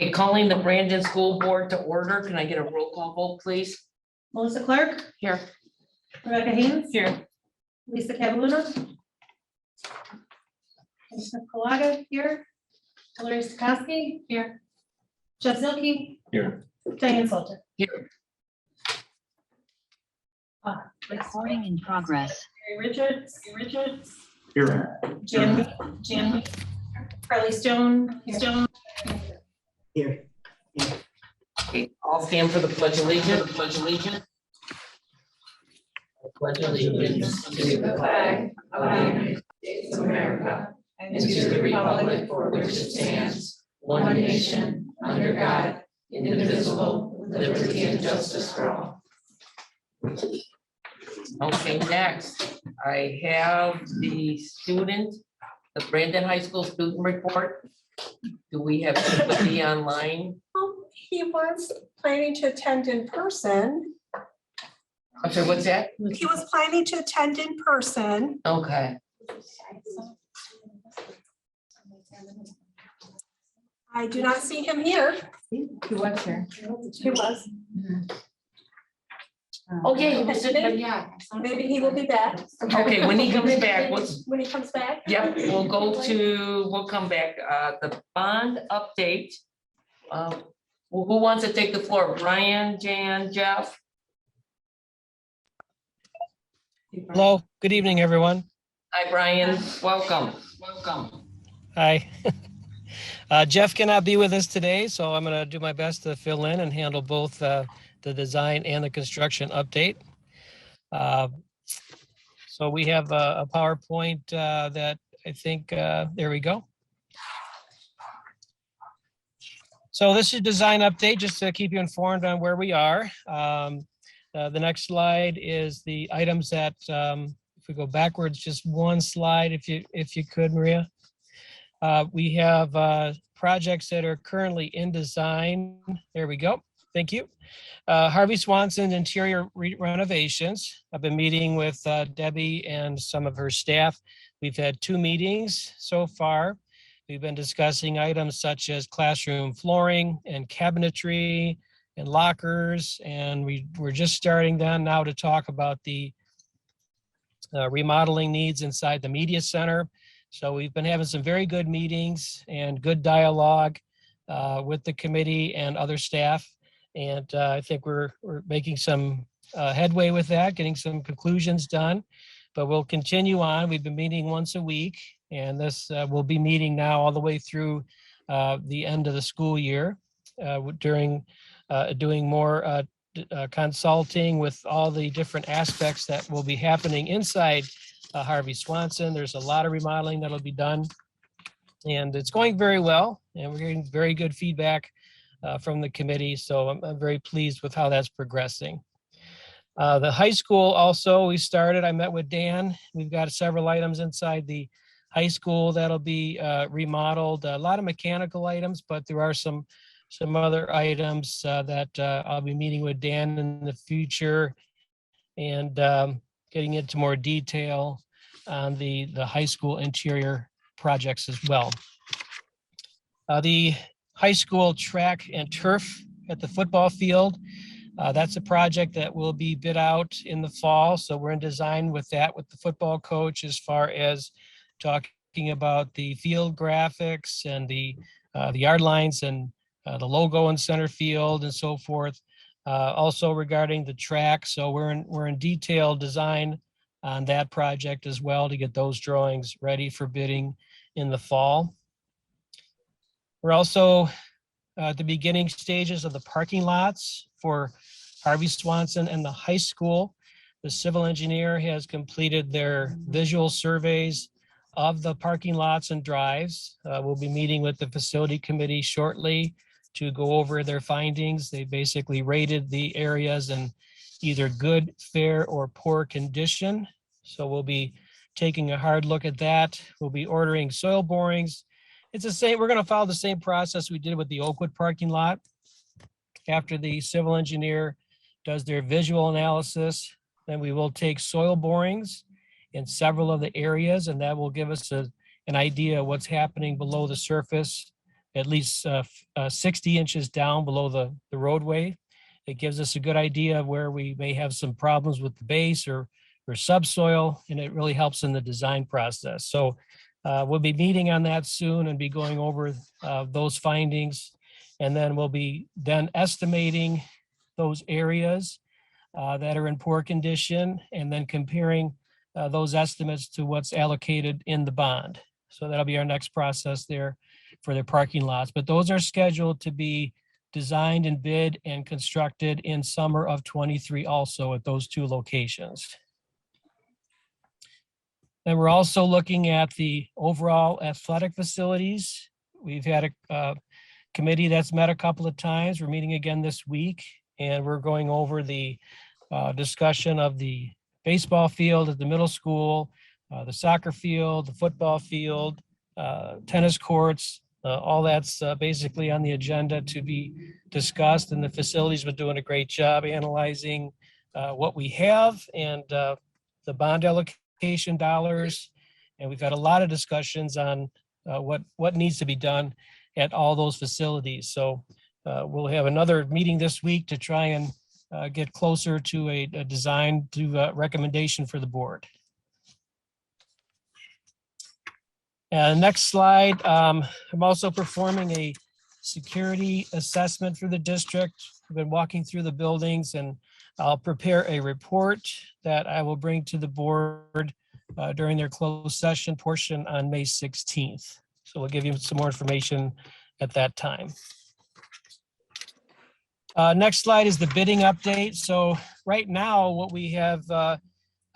Okay, calling the Brandon School Board to order. Can I get a roll call vote, please? Melissa Clark, Here. Rebecca Haynes, Here. Lisa Cataluna, Elizabeth Kalaga here, Hillary Stokowski here, Jeff Zilke Here. Diane Salter. Here. Recording in progress. Mary Richards, Here. Jan, Carly Stone, Here. Okay, all stand for the pledge of allegiance. Pledge allegiance. Pledge allegiance to the flag of the United States of America and to the republic for which it stands, one nation, under God, indivisible, with liberty and justice for all. Okay, next, I have the Brandon High School student report. Do we have anybody online? He was planning to attend in person. I'm sorry, what's that? He was planning to attend in person. Okay, I do not see him here. He was here. He was. okay, he was sitting, yeah. Maybe he will be back. Okay, when he comes back, When he comes back. yep, we'll come back, the bond update. Who wants to take the floor? Brian, Jan, Jeff? Hello, good evening, everyone. Hi, Brian, welcome. Hi. Jeff cannot be with us today, so I'm going to do my best to fill in and handle both the design and the construction update. So we have a PowerPoint that I think, there we go. So this is design update, just to keep you informed on where we are. The next slide is the items that, if we go backwards, just one slide, if you could, Maria. We have projects that are currently in design. There we go. Thank you. Harvey Swanson's interior renovations. I've been meeting with Debbie and some of her staff. We've had 2 meetings so far. We've been discussing items such as classroom flooring and cabinetry and lockers. And we're just starting then now to talk about the remodeling needs inside the media center. So we've been having some very good meetings and good dialogue with the committee and other staff. And I think we're making some headway with that, getting some conclusions done, but we'll continue on. We've been meeting once a week, and this will be meeting now all the way through the end of the school year during doing more consulting with all the different aspects that will be happening inside Harvey Swanson. There's a lot of remodeling that'll be done, and it's going very well, and we're getting very good feedback from the committee. So I'm very pleased with how that's progressing. The high school also, we started, I met with Dan. We've got several items inside the high school that'll be remodeled, a lot of mechanical items, but there are some other items that I'll be meeting with Dan in the future and getting into more detail on the high school interior projects as well. The high school track and turf at the football field. That's a project that will be bid out in the fall. So we're in design with that with the football coach as far as talking about the field graphics and the yard lines and the logo in center field and so forth. Also regarding the track. So we're in detailed design on that project as well to get those drawings ready for bidding in the fall. We're also at the beginning stages of the parking lots for Harvey Swanson and the high school. The civil engineer has completed their visual surveys of the parking lots and drives. We'll be meeting with the facility committee shortly to go over their findings. They basically rated the areas in either good, fair, or poor condition. So we'll be taking a hard look at that. We'll be ordering soil borings. It's the same, we're going to follow the same process we did with the Oakwood parking lot. After the civil engineer does their visual analysis, then we will take soil borings in several of the areas, and that will give us an idea of what's happening below the surface at least 60 inches down below the roadway. It gives us a good idea of where we may have some problems with the base or subsoil, and it really helps in the design process. So we'll be meeting on that soon and be going over those findings. And then we'll be then estimating those areas that are in poor condition and then comparing those estimates to what's allocated in the bond. So that'll be our next process there for the parking lots. But those are scheduled to be designed and bid and constructed in summer of '23 also at those two locations. And we're also looking at the overall athletic facilities. We've had a committee that's met a couple of times. We're meeting again this week, and we're going over the discussion of the baseball field at the middle school, the soccer field, the football field, tennis courts. All that's basically on the agenda to be discussed, and the facility's been doing a great job analyzing what we have and the bond allocation dollars. And we've had a lot of discussions on what needs to be done at all those facilities. So we'll have another meeting this week to try and get closer to a design to recommendation for the board. Next slide. I'm also performing a security assessment for the district. I've been walking through the buildings, and I'll prepare a report that I will bring to the board during their closed session portion on May 16th. So we'll give you some more information at that time. Next slide is the bidding update. So right now, what we have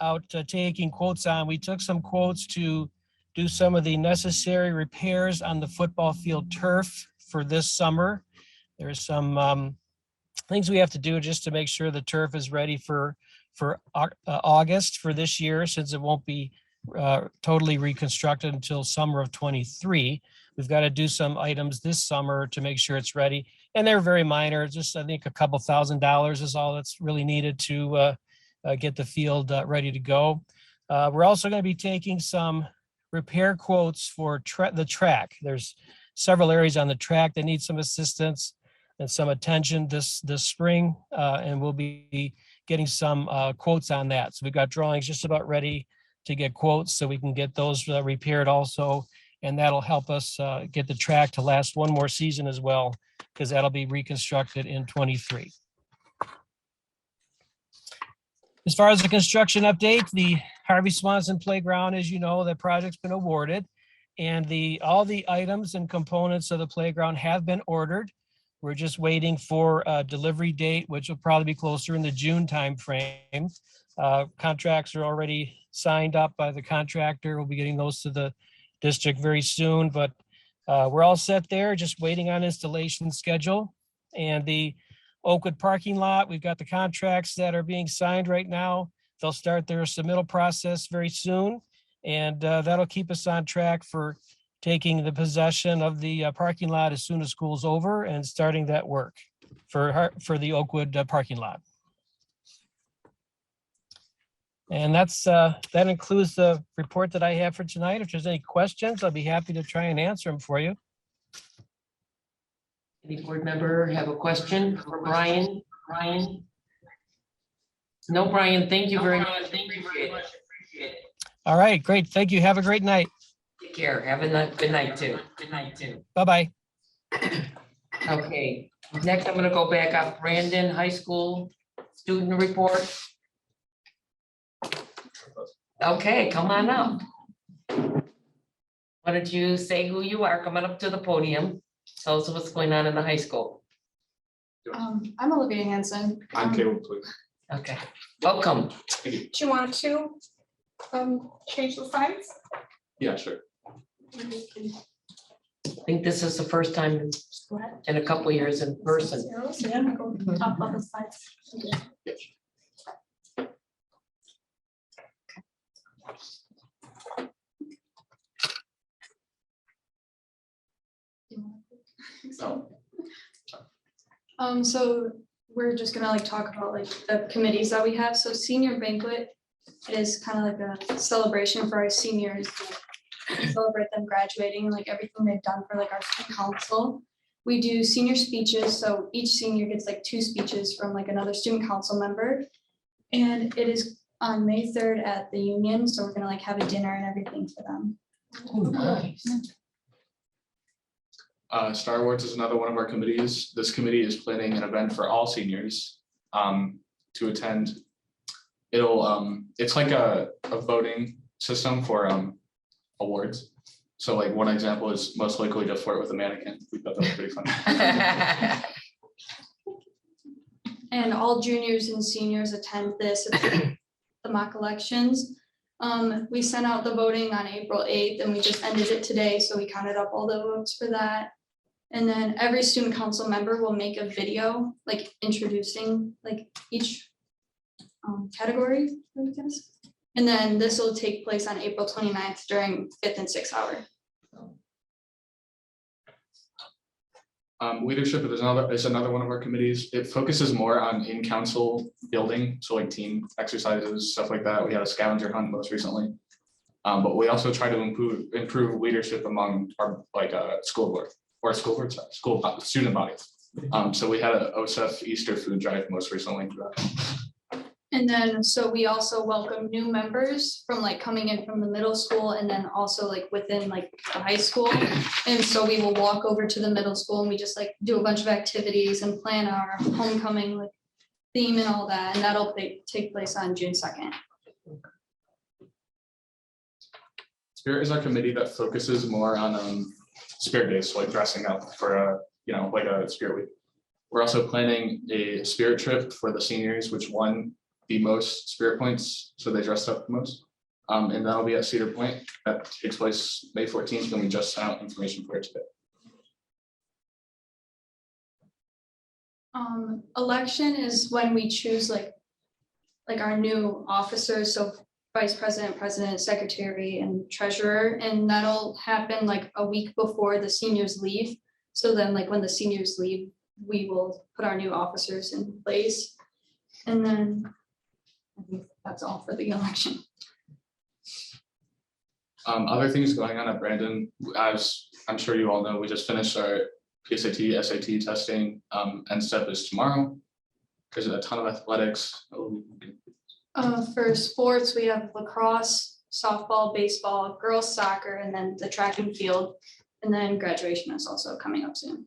out taking quotes on, we took some quotes to do some of the necessary repairs on the football field turf for this summer. There's some things we have to do just to make sure the turf is ready for August for this year, since it won't be totally reconstructed until summer of '23. We've got to do some items this summer to make sure it's ready. And they're very minor, just I think a couple $1,000 is all that's really needed to get the field ready to go. We're also going to be taking some repair quotes for the track. There's several areas on the track that need some assistance and some attention this spring, and we'll be getting some quotes on that. So we've got drawings just about ready to get quotes so we can get those repaired also, and that'll help us get the track to last one more season as well, because that'll be reconstructed in '23. As far as the construction update, the Harvey Swanson Playground, as you know, the project's been awarded, and all the items and components of the playground have been ordered. We're just waiting for a delivery date, which will probably be closer in the June timeframe. Contracts are already signed up by the contractor. We'll be getting those to the district very soon, but we're all set there, just waiting on installation schedule. And the Oakwood parking lot, we've got the contracts that are being signed right now. They'll start their submittal process very soon, and that'll keep us on track for taking the possession of the parking lot as soon as school's over and starting that work for the Oakwood parking lot. And that includes the report that I have for tonight. If there's any questions, I'll be happy to try and answer them for you. Any board member have a question for Brian? No, Brian, thank you very much. Appreciate it. All right, great. Thank you. Have a great night. Take care. Have a good night too. Bye-bye. Okay, next I'm gonna go back up. Brandon High School student report. Okay, come on up. Why don't you say who you are? Come on up to the podium. Tell us what's going on in the high school. I'm Olivia Hansen. I'm Caleb, please. Okay, welcome. Do you want to change the slides? Yeah, sure. I think this is the first time Go ahead. in a couple of years in person. Yeah, go talk about the slides. Yes. So we're just gonna talk about the committees that we have. So senior banquet is kind of like a celebration for our seniors. to celebrate them graduating, like everything they've done for like our student council. We do senior speeches, so each senior gets like 2 speeches from like another student council member. And it is on May 3rd at the Union, so we're gonna like have a dinner and everything for them. Star Awards is another one of our committees. This committee is planning an event for all seniors to attend. It's like a voting system for awards. So like one example is most likely to flirt with a mannequin. We thought that was pretty fun. And all juniors and seniors attend this, it's the mock elections. We sent out the voting on April 8th and we just ended it today, so we counted up all the votes for that. And then every student council member will make a video, like introducing like each category, I guess. And then this will take place on April 29th during 5th and 6th hour. Leadership is another one of our committees. It focuses more on in-council building, so like team exercises, stuff like that. We had a scavenger hunt most recently. But we also try to improve leadership among our school board or student bodies. So we had a OSEF Easter food drive most recently. And then, so we also welcome new members from like coming in from the middle school and then also like within like the high school. And so we will walk over to the middle school and we just like do a bunch of activities and plan our homecoming like theme and all that. And that'll take place on June 2nd. Spirit is our committee that focuses more on spirit days, so like dressing up for like a spirit week. We're also planning a spirit trip for the seniors, which won the most spirit points, so they dressed up the most. And that'll be at Cedar Point. That takes place May 14th, and we just sent out information for it today. Election is when we choose like our new officers, so vice president, president, secretary, and treasurer, and that'll happen like a week before the seniors leave. So then like when the seniors leave, we will put our new officers in place. And then I think that's all for the election. Other things going on at Brandon, as I'm sure you all know, we just finished our PSAT, SAT testing, and STEP is tomorrow. There's a ton of athletics. For sports, we have lacrosse, softball, baseball, girls soccer, and then the track and field. And then graduation is also coming up soon.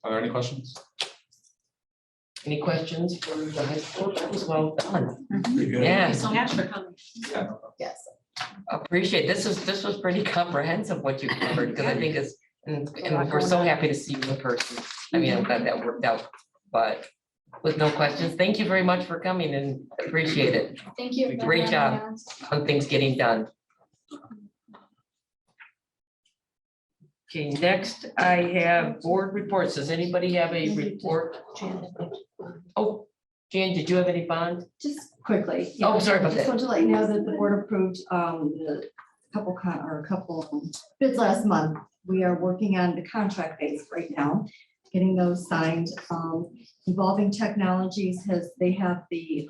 Are there any questions? Any questions for the high school? That was well done. Pretty good. Yeah, so much for coming. Yeah. yes. Appreciate, this was pretty comprehensive what you covered, because I think it's, and we're so happy to see you in person. I mean, I'm glad that worked out, but with no questions, thank you very much for coming and appreciate it. Thank you. Great job on things getting done. Okay, next I have board reports. Does anybody have a report? Oh, Jan, did you have any bond? Just quickly. Oh, sorry about I just that. want to let you know that the board approved the couple bids last month. We are working on the contract base right now, getting those signed. Evolving Technologies they have the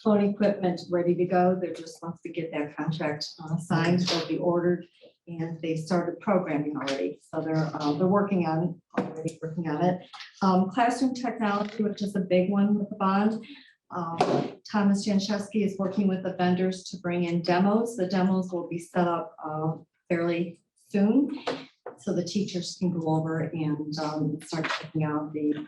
phone equipment ready to go. They're just wants to get that contract signed. They'll be ordered, and they started programming already. So they're working on it. Classroom technology, which is a big one with the bond. Thomas Janczewski is working with the vendors to bring in demos. The demos will be set up fairly soon, so the teachers can go over and start checking out the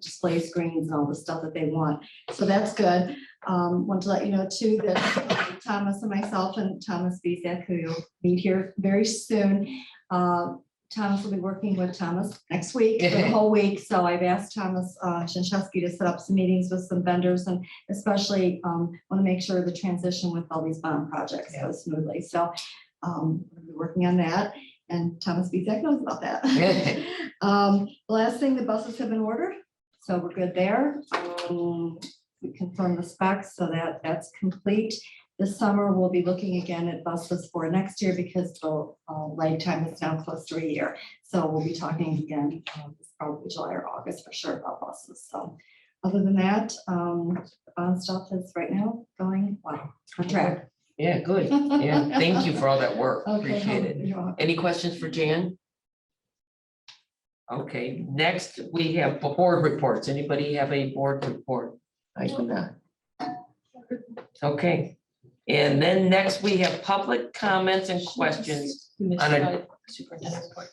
display screens and all the stuff that they want. So that's good. Want to let you know too that Thomas and myself and Thomas Speziak, who you'll meet here very soon. Thomas will be working with Thomas next week for the whole week. So I've asked Thomas Janczewski to set up some meetings with some vendors, and especially want to make sure the transition with all these bond projects goes smoothly. So we'll be working on that. And Thomas Speziak knows about that. The last thing, the buses have been ordered, so we're good there. We confirmed the specs, so that's complete. This summer, we'll be looking again at buses for next year because the lead time is now close to a year. So we'll be talking again, it's probably July or August for sure about buses. So other than that, the bond stuff is right now going well on track. Yeah, good. Yeah, thank you for all that work. Okay, Appreciate it. you're welcome. Any questions for Jan? Okay, next we have board reports. Anybody have a board report? I do not. Okay, and then next we have public comments and questions on a superintendent's report.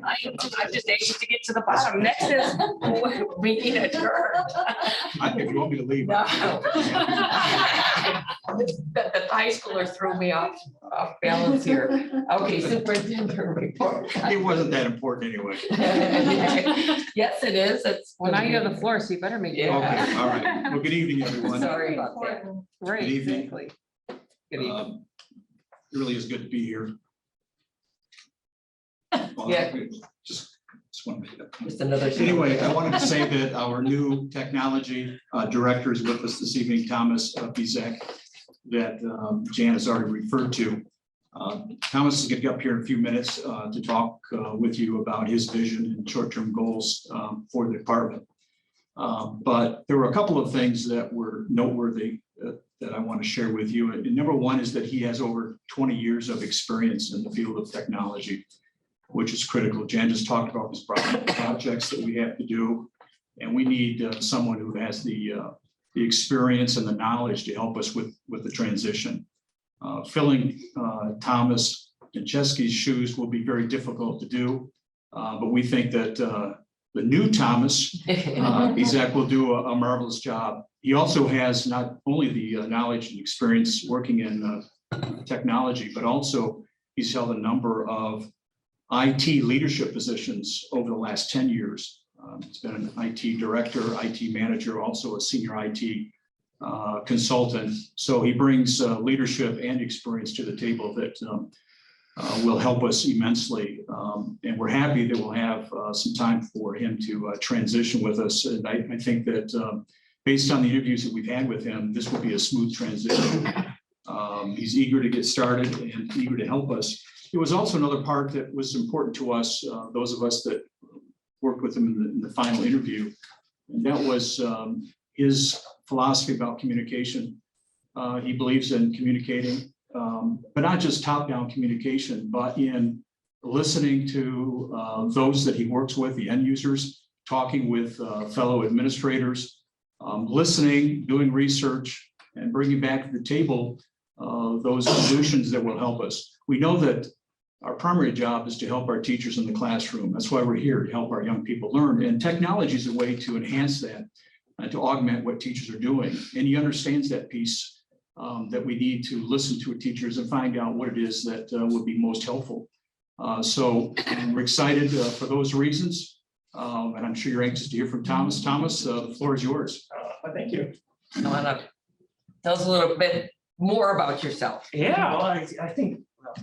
I'm just anxious to get to the bottom. Next is we need adjourned. If you want me to leave. No. The high schooler threw me off balance here. Okay, superintendent report. It wasn't that important anyway. Yes, it is. It's. Well, now you have the floor, so you better make it. Yeah. Okay, all right. Well, good evening, everyone. Sorry about that. Right, Good evening. exactly. Good evening. It really is good to be here. Well, Yeah. Just want to make that. Just another. Anyway, I wanted to say that our new technology director is with us this evening, Thomas Speziak, that Jan has already referred to. Thomas is going to get up here in a few minutes to talk with you about his vision and short-term goals for the department. But there were a couple of things that were noteworthy that I want to share with you. And number one is that he has over 20 years of experience in the field of technology, which is critical. Jan just talked about these projects that we have to do, and we need someone who has the experience and the knowledge to help us with the transition. Filling Thomas and Chesky's shoes will be very difficult to do, but we think that the new Thomas Speziak will do a marvelous job. He also has not only the knowledge and experience working in technology, but also he's held a number of IT leadership positions over the last 10 years. He's been an IT director, IT manager, also a senior IT consultant. So he brings leadership and experience to the table that will help us immensely. And we're happy that we'll have some time for him to transition with us. And I think that based on the interviews that we've had with him, this will be a smooth transition. He's eager to get started and eager to help us. It was also another part that was important to us, those of us that worked with him in the final interview. And that was his philosophy about communication. He believes in communicating, but not just top-down communication, but in listening to those that he works with, the end users, talking with fellow administrators, listening, doing research, and bringing back to the table those solutions that will help us. We know that our primary job is to help our teachers in the classroom. That's why we're here, to help our young people learn. And technology is a way to enhance that and to augment what teachers are doing. And he understands that piece, that we need to listen to our teachers and find out what it is that would be most helpful. So we're excited for those reasons. And I'm sure you're anxious to hear from Thomas. Thomas, the floor is yours. Thank you. Come on up. Tell us a little bit more about yourself. Yeah, well, I think well,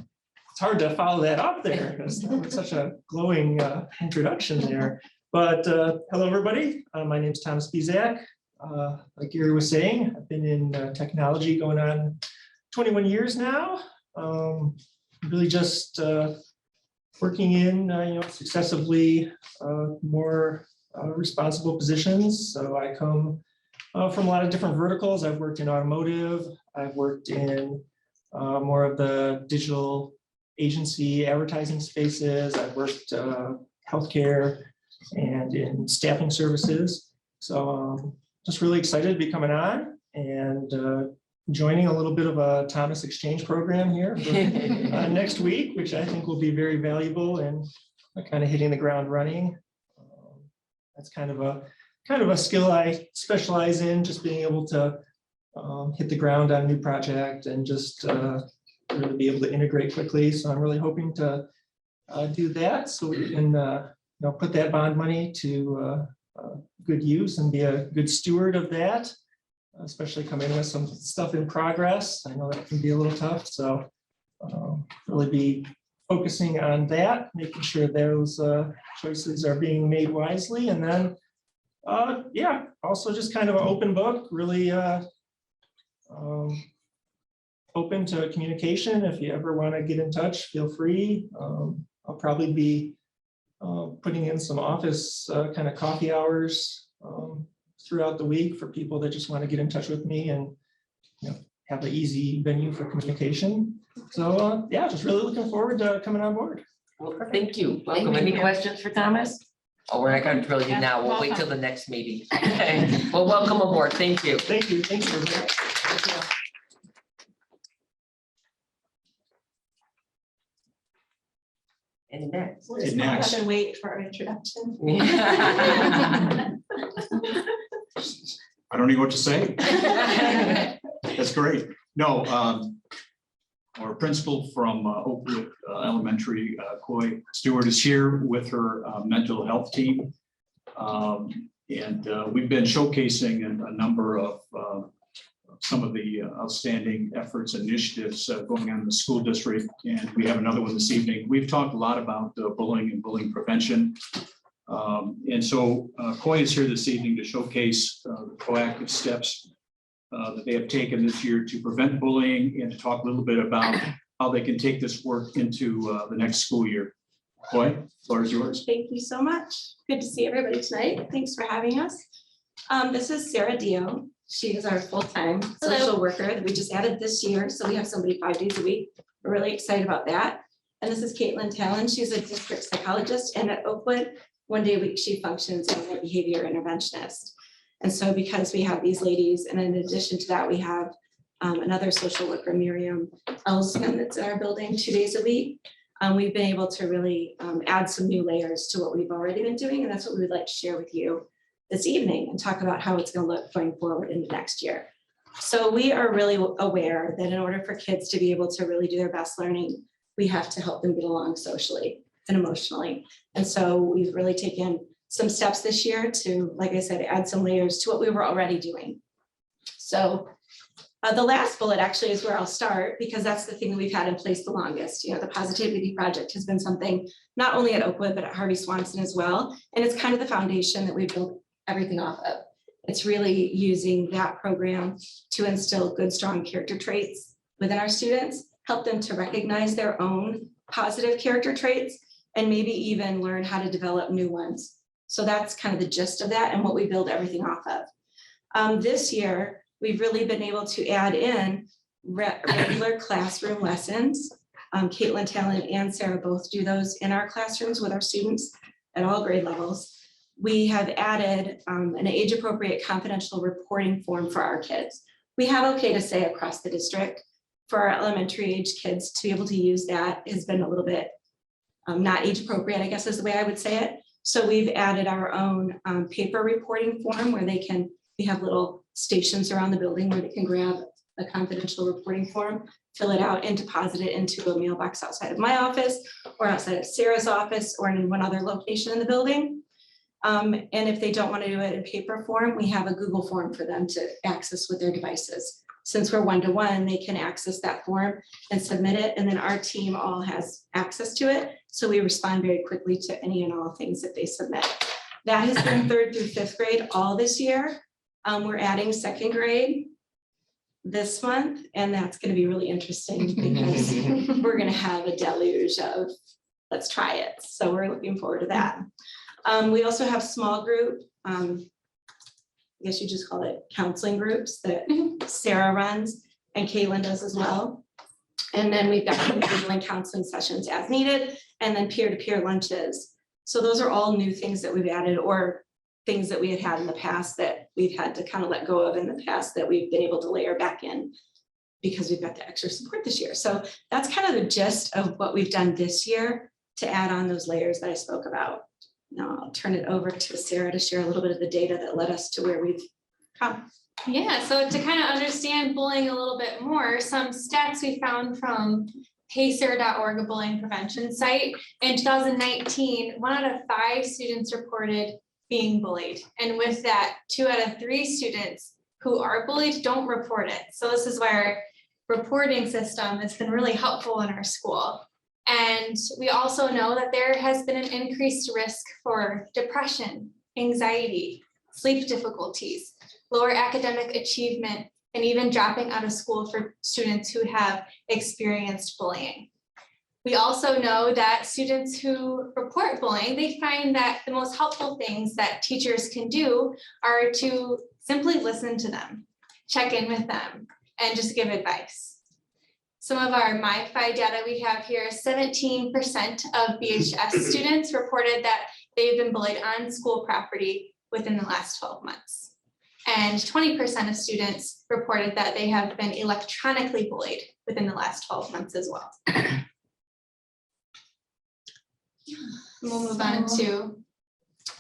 it's hard to follow that up there because that was such a glowing introduction there. But hello, everybody. My name is Thomas Speziak. Like Gary was saying, I've been in technology going on 21 years now. Really just working in successively more responsible positions. So I come from a lot of different verticals. I've worked in automotive. I've worked in more of the digital agency advertising spaces. I've worked healthcare and in staffing services. So just really excited to be coming on and joining a little bit of a Thomas Exchange program here for, next week, which I think will be very valuable and kind of hitting the ground running. That's kind of a skill I specialize in, just being able to hit the ground on a new project and just really be able to integrate quickly. So I'm really hoping to do that so we can put that bond money to good use and be a good steward of that, especially come in with some stuff in progress. I know that can be a little tough, so really be focusing on that, making sure those choices are being made wisely. And then yeah, also just kind of an open book, really open to communication. If you ever want to get in touch, feel free. I'll probably be putting in some office kind of coffee hours throughout the week for people that just want to get in touch with me and, have an easy venue for communication. So, yeah, just really looking forward to coming on board. Well, thank you. Welcome. Any questions for Thomas? Oh, we're not gonna drill you now. We'll wait till the next meeting. Okay. Well, welcome aboard. Thank you. Thank you. Thanks for And next. We'll just And next. have to wait for our introduction. I don't know what to say. That's great. No, our principal from Oakwood Elementary, Coy Stewart, is here with her mental health team. And we've been showcasing a number of some of the outstanding efforts, initiatives going on in the school district. And we have another one this evening. We've talked a lot about bullying and bullying prevention. And so Coy is here this evening to showcase the proactive steps that they have taken this year to prevent bullying and to talk a little bit about how they can take this work into the next school year. Coy, floor is yours. Thank you so much. Good to see everybody tonight. Thanks for having us. This is Sarah Dio. She is our full-time social worker that we just added this year. So we have somebody 5 days a week. We're really excited about that. And this is Caitlin Talon. She's a district psychologist, and at Oakwood, 1 day a week, she functions as a behavior interventionist. And so because we have these ladies, and in addition to that, we have another social worker, Miriam Ellsman, that's in our building 2 days a week. We've been able to really add some new layers to what we've already been doing. And that's what we would like to share with you this evening and talk about how it's going to look going forward into next year. So we are really aware that in order for kids to be able to really do their best learning, we have to help them get along socially and emotionally. And so we've really taken some steps this year to, like I said, add some layers to what we were already doing. So the last bullet actually is where I'll start, because that's the thing that we've had in place the longest. The Positivity Project has been something not only at Oakwood, but at Harvey Swanson as well. And it's kind of the foundation that we built everything off of. It's really using that program to instill good, strong character traits within our students, help them to recognize their own positive character traits, and maybe even learn how to develop new ones. So that's kind of the gist of that and what we build everything off of. This year, we've really been able to add in regular classroom lessons. Caitlin Talon and Sarah both do those in our classrooms with our students at all grade levels. We have added an age-appropriate confidential reporting form for our kids. We have okay to say across the district. For our elementary age kids to be able to use that has been a little bit not age appropriate, I guess is the way I would say it. So we've added our own paper reporting form where we have little stations around the building where they can grab a confidential reporting form, fill it out and deposit it into a mailbox outside of my office or outside of Sarah's office or in one other location in the building. And if they don't want to do it in paper form, we have a Google form for them to access with their devices. Since we're one-to-one, they can access that form and submit it. And then our team all has access to it. So we respond very quickly to any and all things that they submit. That has been 3rd through 5th grade all this year. We're adding 2nd grade this month, and that's going to be really interesting because we're going to have a deluge of let's try it. So we're looking forward to that. We also have small group, I guess you just call it counseling groups that Sarah runs and Caitlin does as well. And then we've got individual counseling sessions as needed, and then peer-to-peer lunches. So those are all new things that we've added, or things that we had in the past that we've had to kind of let go of in the past that we've been able to layer back in because we've got the extra support this year. So that's kind of the gist of what we've done this year to add on those layers that I spoke about. Now I'll turn it over to Sarah to share a little bit of the data that led us to where we've come. Yeah, so to kind of understand bullying a little bit more, some stats we found from pacer.org, a bullying prevention site. In 2019, 1 out of 5 students reported being bullied. And with that, 2 out of 3 students who are bullied don't report it. So this is why our reporting system has been really helpful in our school. And we also know that there has been an increased risk for depression, anxiety, sleep difficulties, lower academic achievement, and even dropping out of school for students who have experienced bullying. We also know that students who report bullying, they find that the most helpful things that teachers can do are to simply listen to them, check in with them, and just give advice. Some of our MyFi data we have here, 17% of BHS students reported that they've been bullied on school property within the last 12 months. And 20% of students reported that they have been electronically bullied within the last 12 months as well. We'll move on to.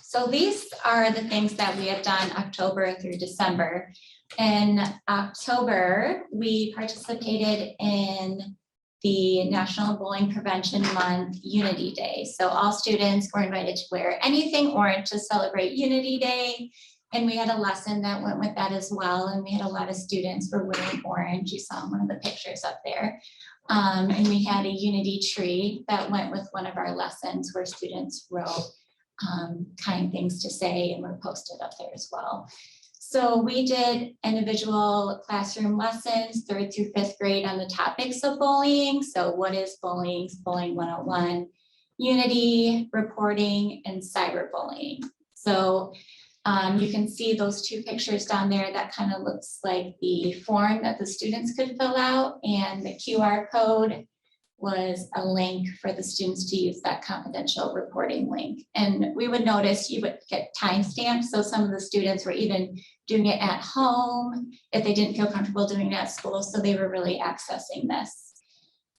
So these are the things that we have done October through December. In October, we participated in the National Bullying Prevention Month Unity Day. So all students were invited to wear anything orange to celebrate Unity Day. And we had a lesson that went with that as well. And we had a lot of students were wearing orange. You saw one of the pictures up there. And we had a unity tree that went with one of our lessons where students wrote kind things to say and were posted up there as well. So we did individual classroom lessons 3rd through 5th grade on the topics of bullying. So what is bullying? Bullying 101, unity, reporting, and cyberbullying. So you can see those 2 pictures down there. That kind of looks like the form that the students could fill out, and the QR code was a link for the students to use that confidential reporting link. And we would notice you would get timestamps. So some of the students were even doing it at home if they didn't feel comfortable doing it at school. So they were really accessing this.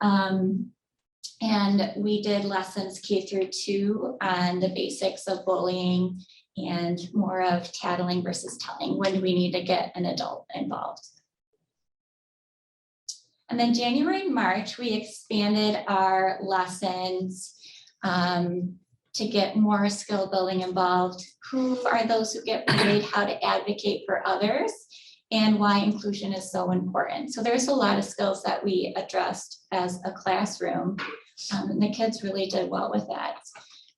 And we did lessons K through 2 on the basics of bullying and more of tattling versus telling. When do we need to get an adult involved? And then January and March, we expanded our lessons to get more skill building involved. Who are those who get bullied, how to advocate for others, and why inclusion is so important. So there's a lot of skills that we addressed as a classroom, and the kids really did well with that.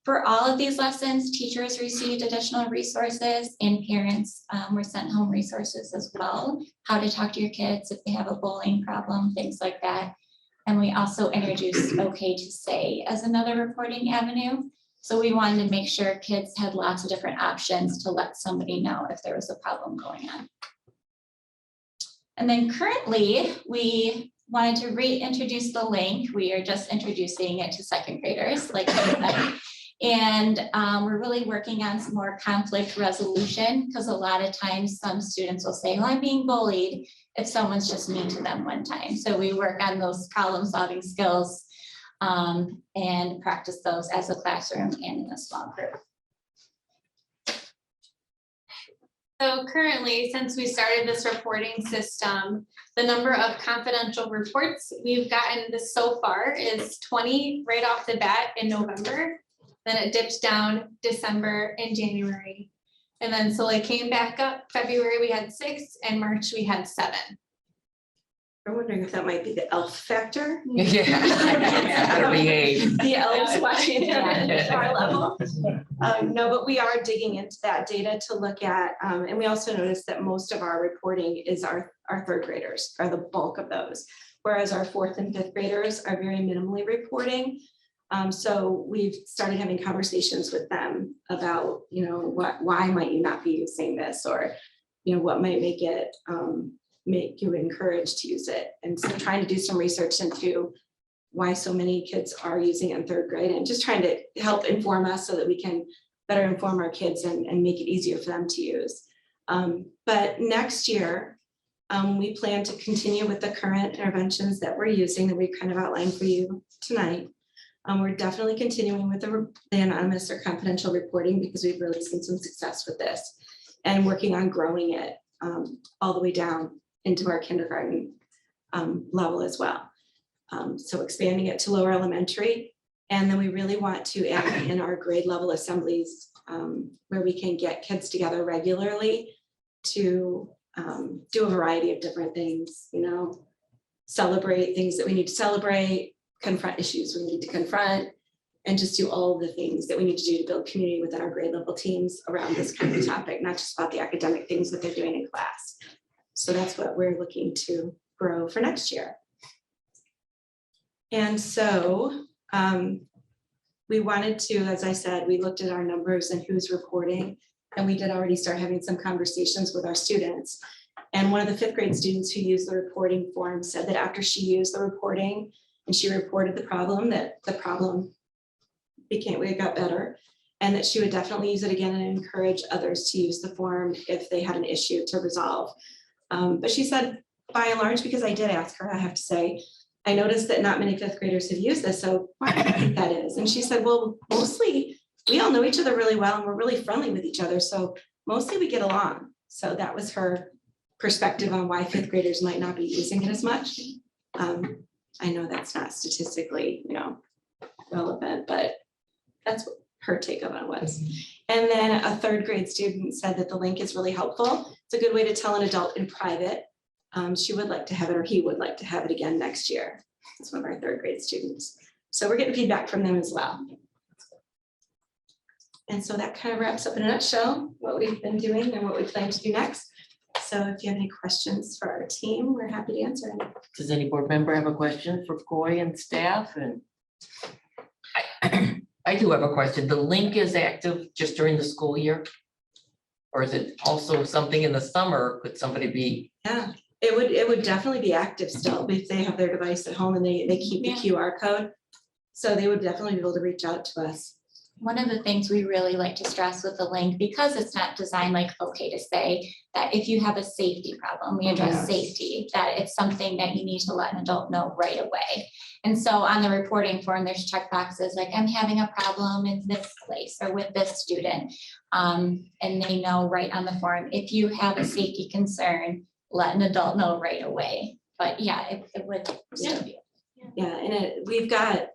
For all of these lessons, teachers received additional resources and parents were sent home resources as well. How to talk to your kids if they have a bullying problem, things like that. And we also introduced OK to Say as another reporting avenue. So we wanted to make sure kids had lots of different options to let somebody know if there was a problem going on. And then currently, we wanted to reintroduce the link. We are just introducing it to 2nd graders, like I said. And we're really working on some more conflict resolution, because a lot of times some students will say, well, I'm being bullied if someone's just mean to them one time. So we work on those problem solving skills and practice those as a classroom and in a small group. So currently, since we started this reporting system, the number of confidential reports we've gotten this so far is 20 right off the bat in November. Then it dipped down December and January. And then so it came back up. February we had 6 and March we had 7. I'm wondering if that might be the elf factor. Yeah. How to behave. The elves watching Yeah. our level. No, but we are digging into that data to look at, and we also noticed that most of our reporting is our 3rd graders are the bulk of those, whereas our 4th and 5th graders are very minimally reporting. So we've started having conversations with them about, why might you not be using this, or, what might make it make you encouraged to use it. And so trying to do some research into why so many kids are using it in 3rd grade, and just trying to help inform us so that we can better inform our kids and make it easier for them to use. But next year, we plan to continue with the current interventions that we're using that we kind of outlined for you tonight. We're definitely continuing with the anonymous or confidential reporting, because we've really seen some success with this, and working on growing it all the way down into our kindergarten level as well. So expanding it to lower elementary. And then we really want to add in our grade level assemblies where we can get kids together regularly to do a variety of different things, celebrate things that we need to celebrate, confront issues we need to confront, and just do all the things that we need to do to build community within our grade level teams around this kind of topic, not just about the academic things that they're doing in class. So that's what we're looking to grow for next year. And so We wanted to, as I said, we looked at our numbers and who's reporting, and we did already start having some conversations with our students. And one of the fifth grade students who used the reporting form said that after she used the reporting and she reported the problem, that the problem it got better, and that she would definitely use it again and encourage others to use the form if they had an issue to resolve. But she said, by and large, because I did ask her, I have to say, I noticed that not many fifth graders have used this, so why do you think that is? And she said, well, mostly we all know each other really well and we're really friendly with each other, so mostly we get along. So that was her perspective on why fifth graders might not be using it as much. I know that's not statistically, relevant, but that's what her take on it was. And then a third grade student said that the link is really helpful. It's a good way to tell an adult in private. She would like to have it, or he would like to have it again next year. It's one of our third grade students. So we're getting feedback from them as well. And so that kind of wraps up in a nutshell what we've been doing and what we plan to do next. So if you have any questions for our team, we're happy to answer them. Does any board member have a question for Coy and staff? And I do have a question. The link is active just during the school year? Or is it also something in the summer? Could somebody be? Yeah, it would definitely be active still if they have their device at home and they keep the QR code. So they would definitely be able to reach out to us. One of the things we really like to stress with the link, because it's not designed like okay to say that if you have a safety problem, we address Yes. safety, that it's something that you need to let an adult know right away. And so on the reporting form, there's check boxes like I'm having a problem in this place or with this student. And they know right on the form, if you have a safety concern, let an adult know right away. But yeah, it would still be. Yeah, and we've got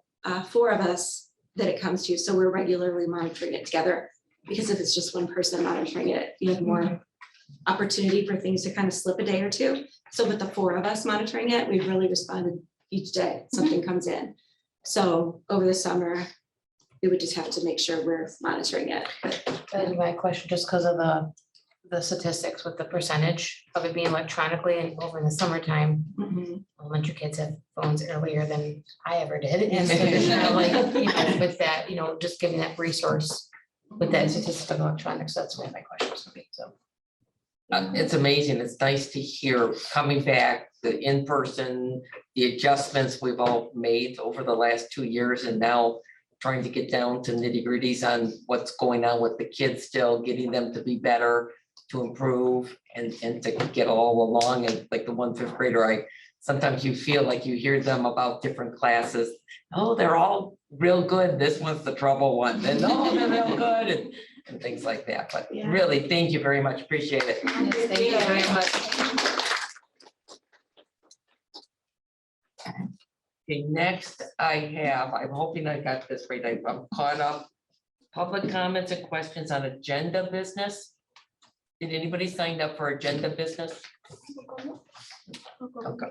4 of us that it comes to, so we're regularly monitoring it together, because if it's just one person monitoring it, you have more opportunity for things to kind of slip a day or two. So with the 4 of us monitoring it, we've really responded each day something comes in. So over the summer, we would just have to make sure we're monitoring it. That'd be my question, just because of the statistics with the percentage of it being electronically and over in the summertime. Elementary kids have phones earlier than I ever did. And so it's kind of like, with that, just giving that resource with that statistic of electronics, that's one of my questions would be, so. It's amazing. It's nice to hear coming back, the in-person, the adjustments we've all made over the last 2 years, and now trying to get down to nitty-gritties on what's going on with the kids still, getting them to be better, to improve, and to get all along. And like the one fifth grader, sometimes you feel like you hear them about different classes. Oh, they're all real good. This one's the trouble one. And oh, they're real good, and things like that. But Yeah. really, thank you very much. Appreciate it. Yes, thank you very much. Okay, next I'm hoping I got this right. I'm caught up. Public comments and questions on agenda business. Did anybody sign up for agenda business? Okay.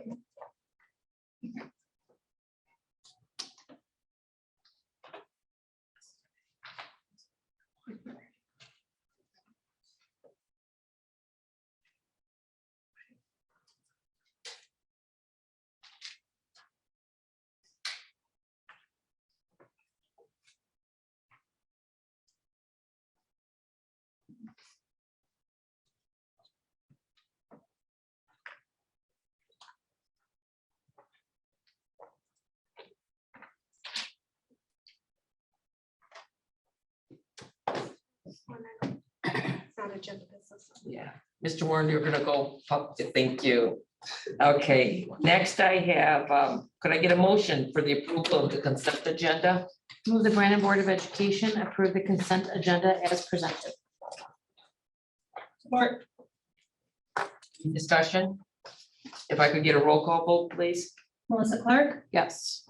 Yeah, Mr. Warren, you're gonna go, thank you. Okay, next I have, could I get a motion for the approval of the consent agenda? Move the Brandon Board of Education approve the consent agenda as presented. Support. Discussion? If I could get a roll call vote, please? Melissa Clark, Yes.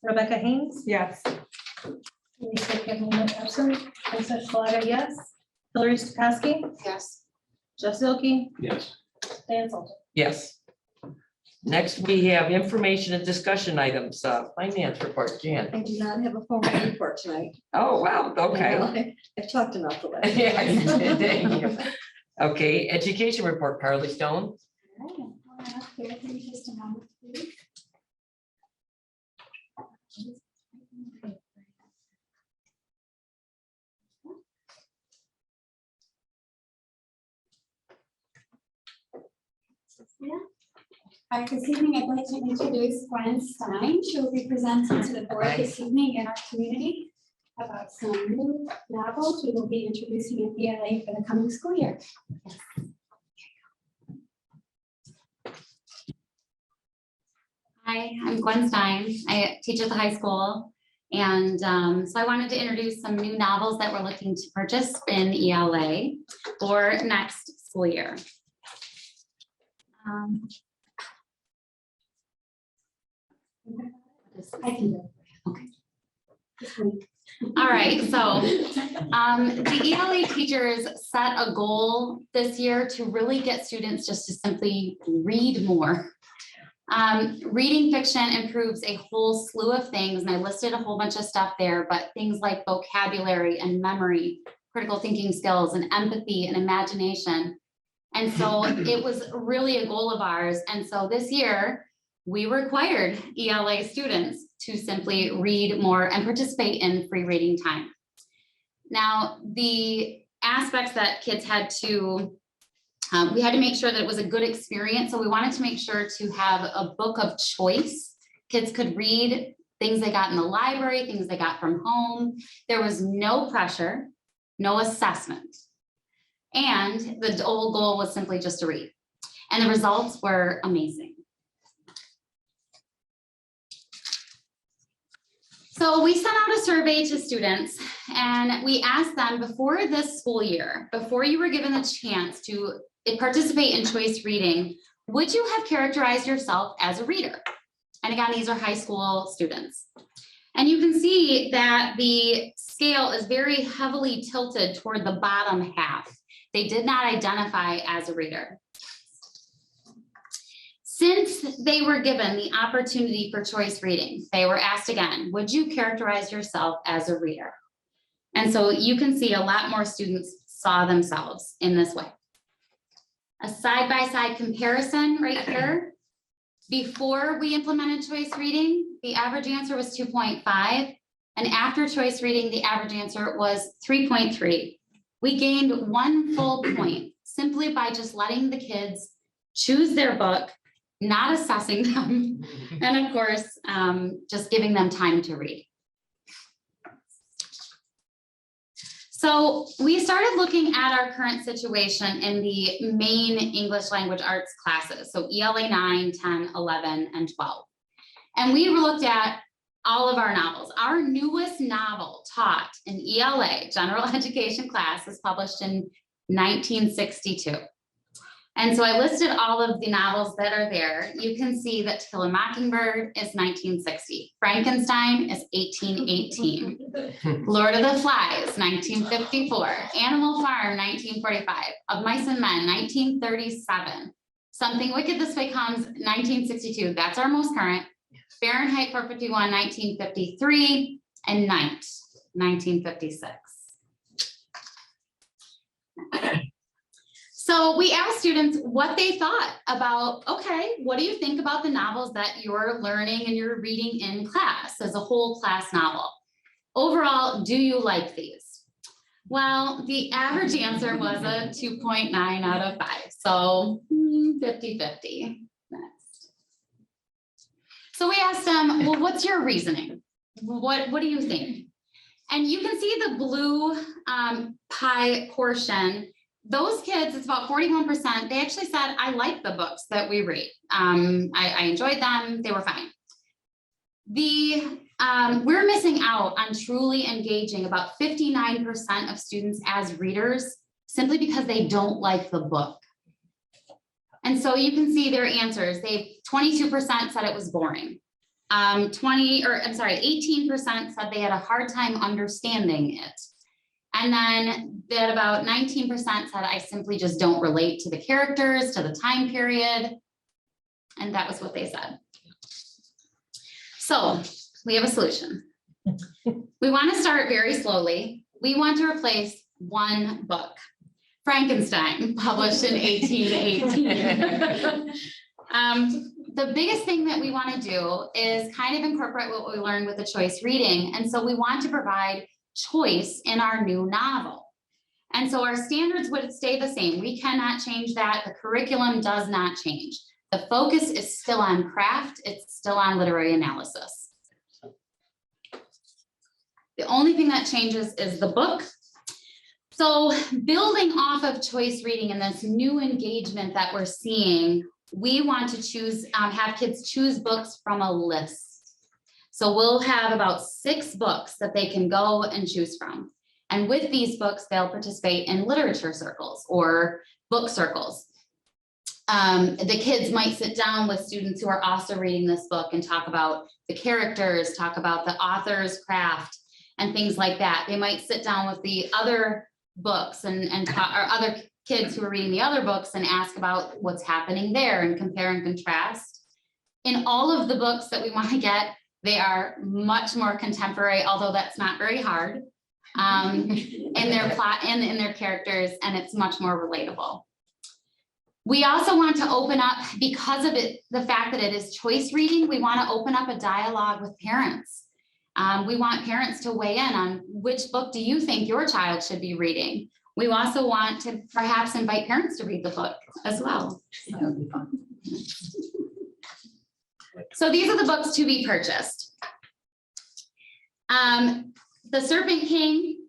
Rebecca Haynes, Yes. Lisa Kathleen absent, Lisa Schlager, yes. Hillary Stokowski, Yes. Jeff Zielke, Yes. Dan Salter. Yes. Next, we have information and discussion items, finance report, Jan. I do not have a formal report tonight. Oh, wow, okay. I've talked enough already. Yeah, you did, thank you. Okay, education report, Carly Stone. Just a moment, please. Hi, this evening I'd like to introduce Gwen Stein. She will be presenting to the board this evening in our community about some new novels we will be introducing at ELA for the coming school year. Hi, I'm Gwen Stein. I teach at the high school. And so I wanted to introduce some new novels that we're looking to purchase in ELA for next school year. I can do it. Okay. All right, so the ELA teachers set a goal this year to really get students just to simply read more. Reading fiction improves a whole slew of things, and I listed a whole bunch of stuff there, but things like vocabulary and memory, critical thinking skills, and empathy and imagination. And so it was really a goal of ours. And so this year, we required ELA students to simply read more and participate in free reading time. Now, the aspects that kids had to we had to make sure that it was a good experience. So we wanted to make sure to have a book of choice. Kids could read things they got in the library, things they got from home. There was no pressure, no assessment. And the whole goal was simply just to read. And the results were amazing. So we sent out a survey to students and we asked them before this school year, before you were given the chance to participate in choice reading, would you have characterized yourself as a reader? And again, these are high school students. And you can see that the scale is very heavily tilted toward the bottom half. They did not identify as a reader. Since they were given the opportunity for choice reading, they were asked again, would you characterize yourself as a reader? And so you can see a lot more students saw themselves in this way. A side-by-side comparison right here. Before we implemented choice reading, the average answer was 2.5. And after choice reading, the average answer was 3.3. We gained 1 full point simply by just letting the kids choose their book, not assessing them, and of course, just giving them time to read. So we started looking at our current situation in the main English language arts classes, so ELA 9, 10, 11, and 12. And we looked at all of our novels. Our newest novel taught in ELA, general education class, was published in 1962. And so I listed all of the novels that are there. You can see that To Kill a Mockingbird is 1960. Frankenstein is 1818. Lord of the Flies, 1954. Animal Farm, 1945. Of Mice and Men, 1937. Something Wicked This Way Comes, 1962. That's our most current. Fahrenheit 451, 1953. And Night, 1956. So we asked students what they thought about, okay, what do you think about the novels that you're learning and you're reading in class as a whole class novel? Overall, do you like these? Well, the average answer was a 2.9 out of 5. So 50-50. Next. So we asked them, well, what's your reasoning? What do you think? And you can see the blue pie portion. Those kids, it's about 41%. They actually said, I like the books that we read. I enjoyed them. They were fine. We're missing out on truly engaging about 59% of students as readers simply because they don't like the book. And so you can see their answers. 22% said it was boring. 18% said they had a hard time understanding it. And then that about 19% said, I simply just don't relate to the characters, to the time period. And that was what they said. So we have a solution. We want to start very slowly. We want to replace one book, Frankenstein, published in 1818. The biggest thing that we want to do is kind of incorporate what we learned with the choice reading. And so we want to provide choice in our new novel. And so our standards would stay the same. We cannot change that. The curriculum does not change. The focus is still on craft, it's still on literary analysis. The only thing that changes is the book. So building off of choice reading and this new engagement that we're seeing, we want to choose, have kids choose books from a list. So we'll have about 6 books that they can go and choose from. And with these books, they'll participate in literature circles or book circles. The kids might sit down with students who are also reading this book and talk about the characters, talk about the author's craft and things like that. They might sit down with the other books and talk, or other kids who are reading the other books and ask about what's happening there and compare and contrast. In all of the books that we want to get, they are much more contemporary, although that's not very hard, in their plot and in their characters, and it's much more relatable. We also want to open up, because of it, the fact that it is choice reading, we want to open up a dialogue with parents. We want parents to weigh in on which book do you think your child should be reading. We also want to perhaps invite parents to read the book as well. So these are the books to be purchased. The Serpent King,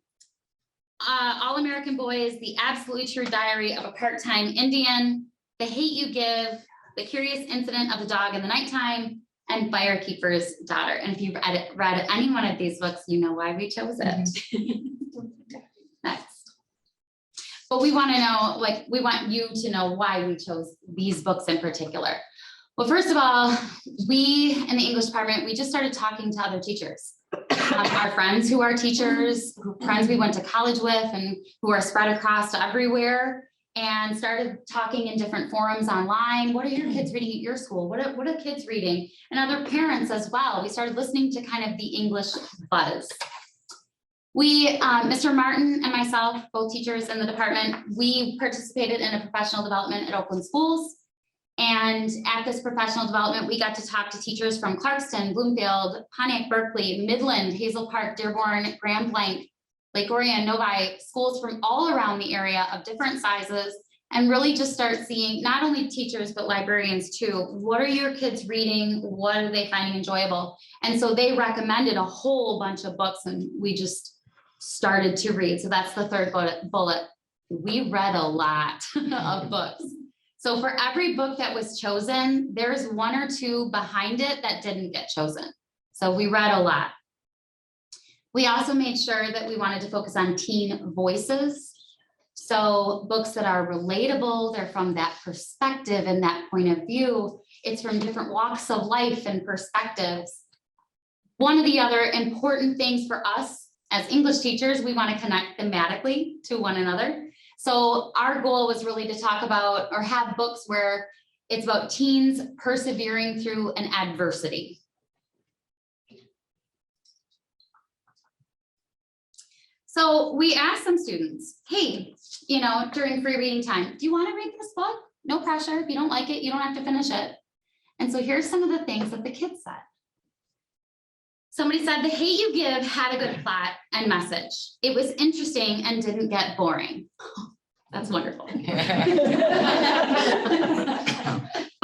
All-American Boys, The Absolutely True Diary of a Part-Time Indian, The Hate You Give, The Curious Incident of the Dog in the Nighttime, and Firekeeper's Daughter. And if you've read any one of these books, you know why we chose it. Next. But we want to know, like, we want you to know why we chose these books in particular. Well, first of all, we in the English department, we just started talking to other teachers. Our friends who are teachers, friends we went to college with and who are spread across everywhere, and started talking in different forums online. What are your kids reading at your school? What are kids reading? And other parents as well. We started listening to kind of the English buzz. We, Mr. Martin and myself, both teachers in the department, we participated in a professional development at Oakland Schools. And at this professional development, we got to talk to teachers from Clarkston, Bloomfield, Pontiac, Berkeley, Midland, Hazel Park, Dearborn, Grand Blanc, Lake Orion, Novi, schools from all around the area of different sizes, and really just start seeing not only teachers, but librarians too. What are your kids reading? What are they finding enjoyable? And so they recommended a whole bunch of books, and we just started to read. So that's the third bullet. We read a lot of books. So for every book that was chosen, there's 1 or 2 behind it that didn't get chosen. So we read a lot. We also made sure that we wanted to focus on teen voices. So books that are relatable, they're from that perspective and that point of view. It's from different walks of life and perspectives. One of the other important things for us as English teachers, we want to connect thematically to one another. So our goal was really to talk about or have books where it's about teens persevering through an adversity. So we asked some students, hey, during free reading time, do you want to read this book? No pressure. If you don't like it, you don't have to finish it. And so here's some of the things that the kids said. Somebody said, The Hate You Give had a good plot and message. It was interesting and didn't get boring. That's wonderful.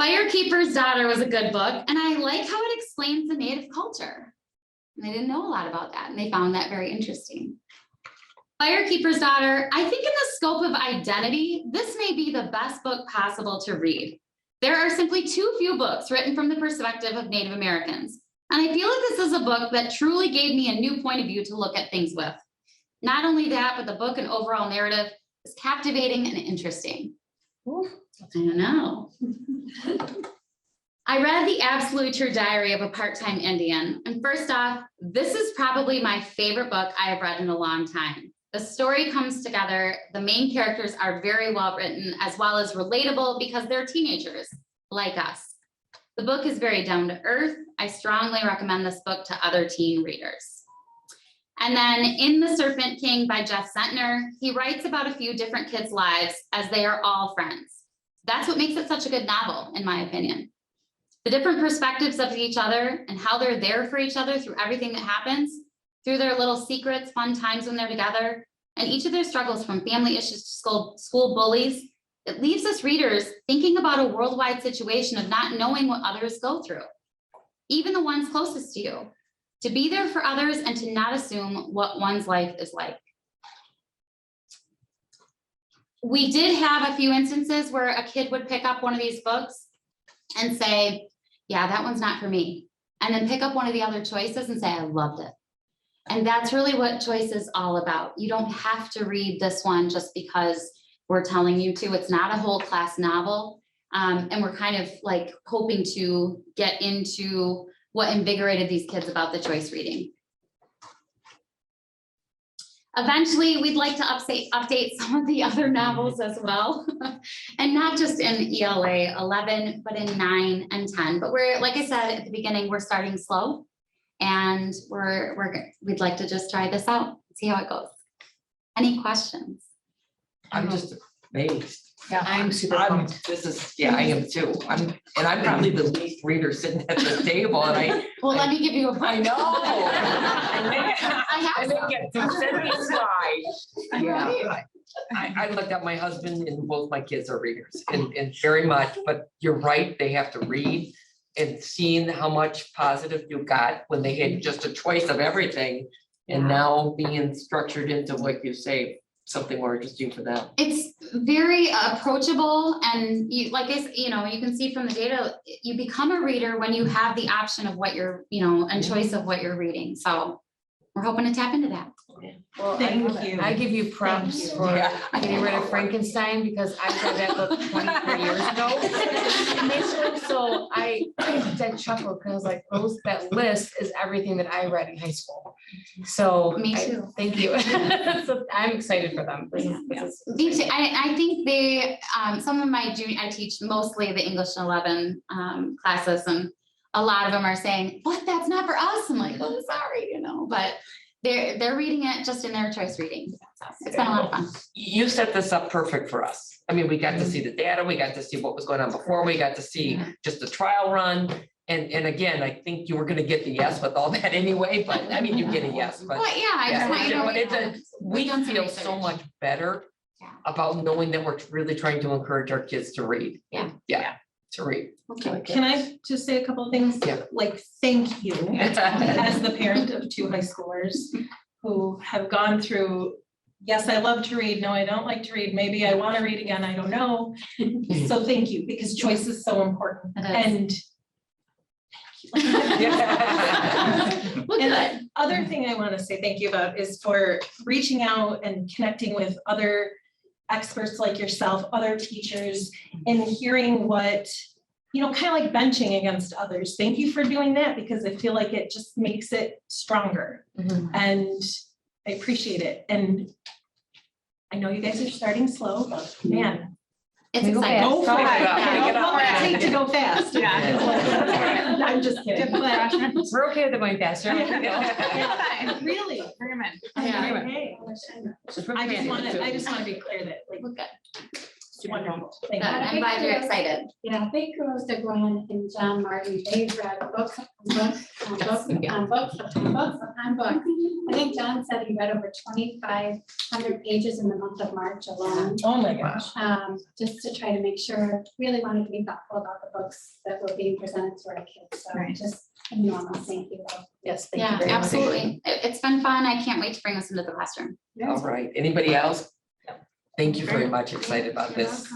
Firekeeper's Daughter was a good book, and I like how it explains the Native culture. And they didn't know a lot about that, and they found that very interesting. Firekeeper's Daughter, I think in the scope of identity, this may be the best book possible to read. There are simply too few books written from the perspective of Native Americans. And I feel like this is a book that truly gave me a new point of view to look at things with. Not only that, but the book and overall narrative is captivating and interesting. Ooh, I don't know. I read The Absolute True Diary of a Part-Time Indian. And first off, this is probably my favorite book I have read in a long time. The story comes together. The main characters are very well written, as well as relatable because they're teenagers like us. The book is very down to earth. I strongly recommend this book to other teen readers. And then in The Serpent King by Jeff Sentner, he writes about a few different kids' lives as they are all friends. That's what makes it such a good novel, in my opinion. The different perspectives of each other and how they're there for each other through everything that happens, through their little secrets, fun times when they're together, and each of their struggles from family issues to school bullies It leaves us readers thinking about a worldwide situation of not knowing what others go through, even the ones closest to you, to be there for others and to not assume what one's life is like. We did have a few instances where a kid would pick up one of these books and say, yeah, that one's not for me. And then pick up one of the other choices and say, I loved it. And that's really what choice is all about. You don't have to read this one just because we're telling you to. It's not a whole class novel. And we're kind of like hoping to get into what invigorated these kids about the choice reading. Eventually, we'd like to update some of the other novels as well. And not just in ELA 11, but in 9 and 10. But we're, like I said at the beginning, we're starting slow. And we'd like to just try this out, see how it goes. Any questions? I'm just amazed. Yeah, I'm super pumped. This is, yeah, I am too. I'm probably the least reader sitting at the table and Well, let me give you a. I know. I have some. Get to send me slide. Yeah. I looked at my husband and both my kids are readers and very much, but you're right, they have to read. And seeing how much positive you got when they had just a choice of everything and now being structured into what you say, something more interesting for them. It's very approachable, and you, like you know, you can see from the data, you become a reader when you have the option of what you're, you know, and choice of what you're reading. So we're hoping to tap into that. Well, Thank you. I give you props for getting rid of Frankenstein because I read that book 23 years ago. Initially, so I chuckled because I was like, that list is everything that I read in high school. So Me too. Thank you. So I'm excited for them. Me too. I think they, some of my I teach mostly the English 11 classes, and a lot of them are saying, "What? That's not for us." I'm like, "Oh, sorry," you know, but they're reading it just in their choice reading. So it's been a lot of fun. You set this up perfect for us. I mean, we got to see the data, we got to see what was going on before, we got to see just the trial run. And again, I think you were gonna get the yes with all that anyway, but I mean, you get a yes, but. Well, yeah, I just want you to know. But we feel so much better about knowing that we're really trying to encourage our kids to read. Yeah. Yeah, to read. Okay, can I just say a couple of things? Yeah. Like, thank you, as the parent of 2 high schoolers who have gone through, yes, I love to read, no, I don't like to read, maybe I want to read again, I don't know. So thank you, because choice is so important. And the other thing I want to say thank you about is for reaching out and connecting with other experts like yourself, other teachers, and hearing what, you know, kind of like benching against others. Thank you for doing that, because I feel like it just makes it stronger. And I appreciate it. And I know you guys are starting slow, but man, it's exciting. Go for it. How long does it take to go fast? Yeah. I'm just kidding. We're okay with it going faster. Really? Okay. I just want to be clear that, like, wonderful. Thank you. I'm glad you're excited. Yeah, big kudos to Gwen and John Martin. They've read books upon books on books upon books upon books upon books. I think John said he read over 2,500 pages in the month of March alone. Oh my gosh. Just to try to make sure, really wanted to be thoughtful about the books that were being presented to our kids. So just enormous thank you. Yes, thank Yeah, you very much. absolutely. It's been fun. I can't wait to bring this into the classroom. All right, anybody else? Thank you very much, excited about this.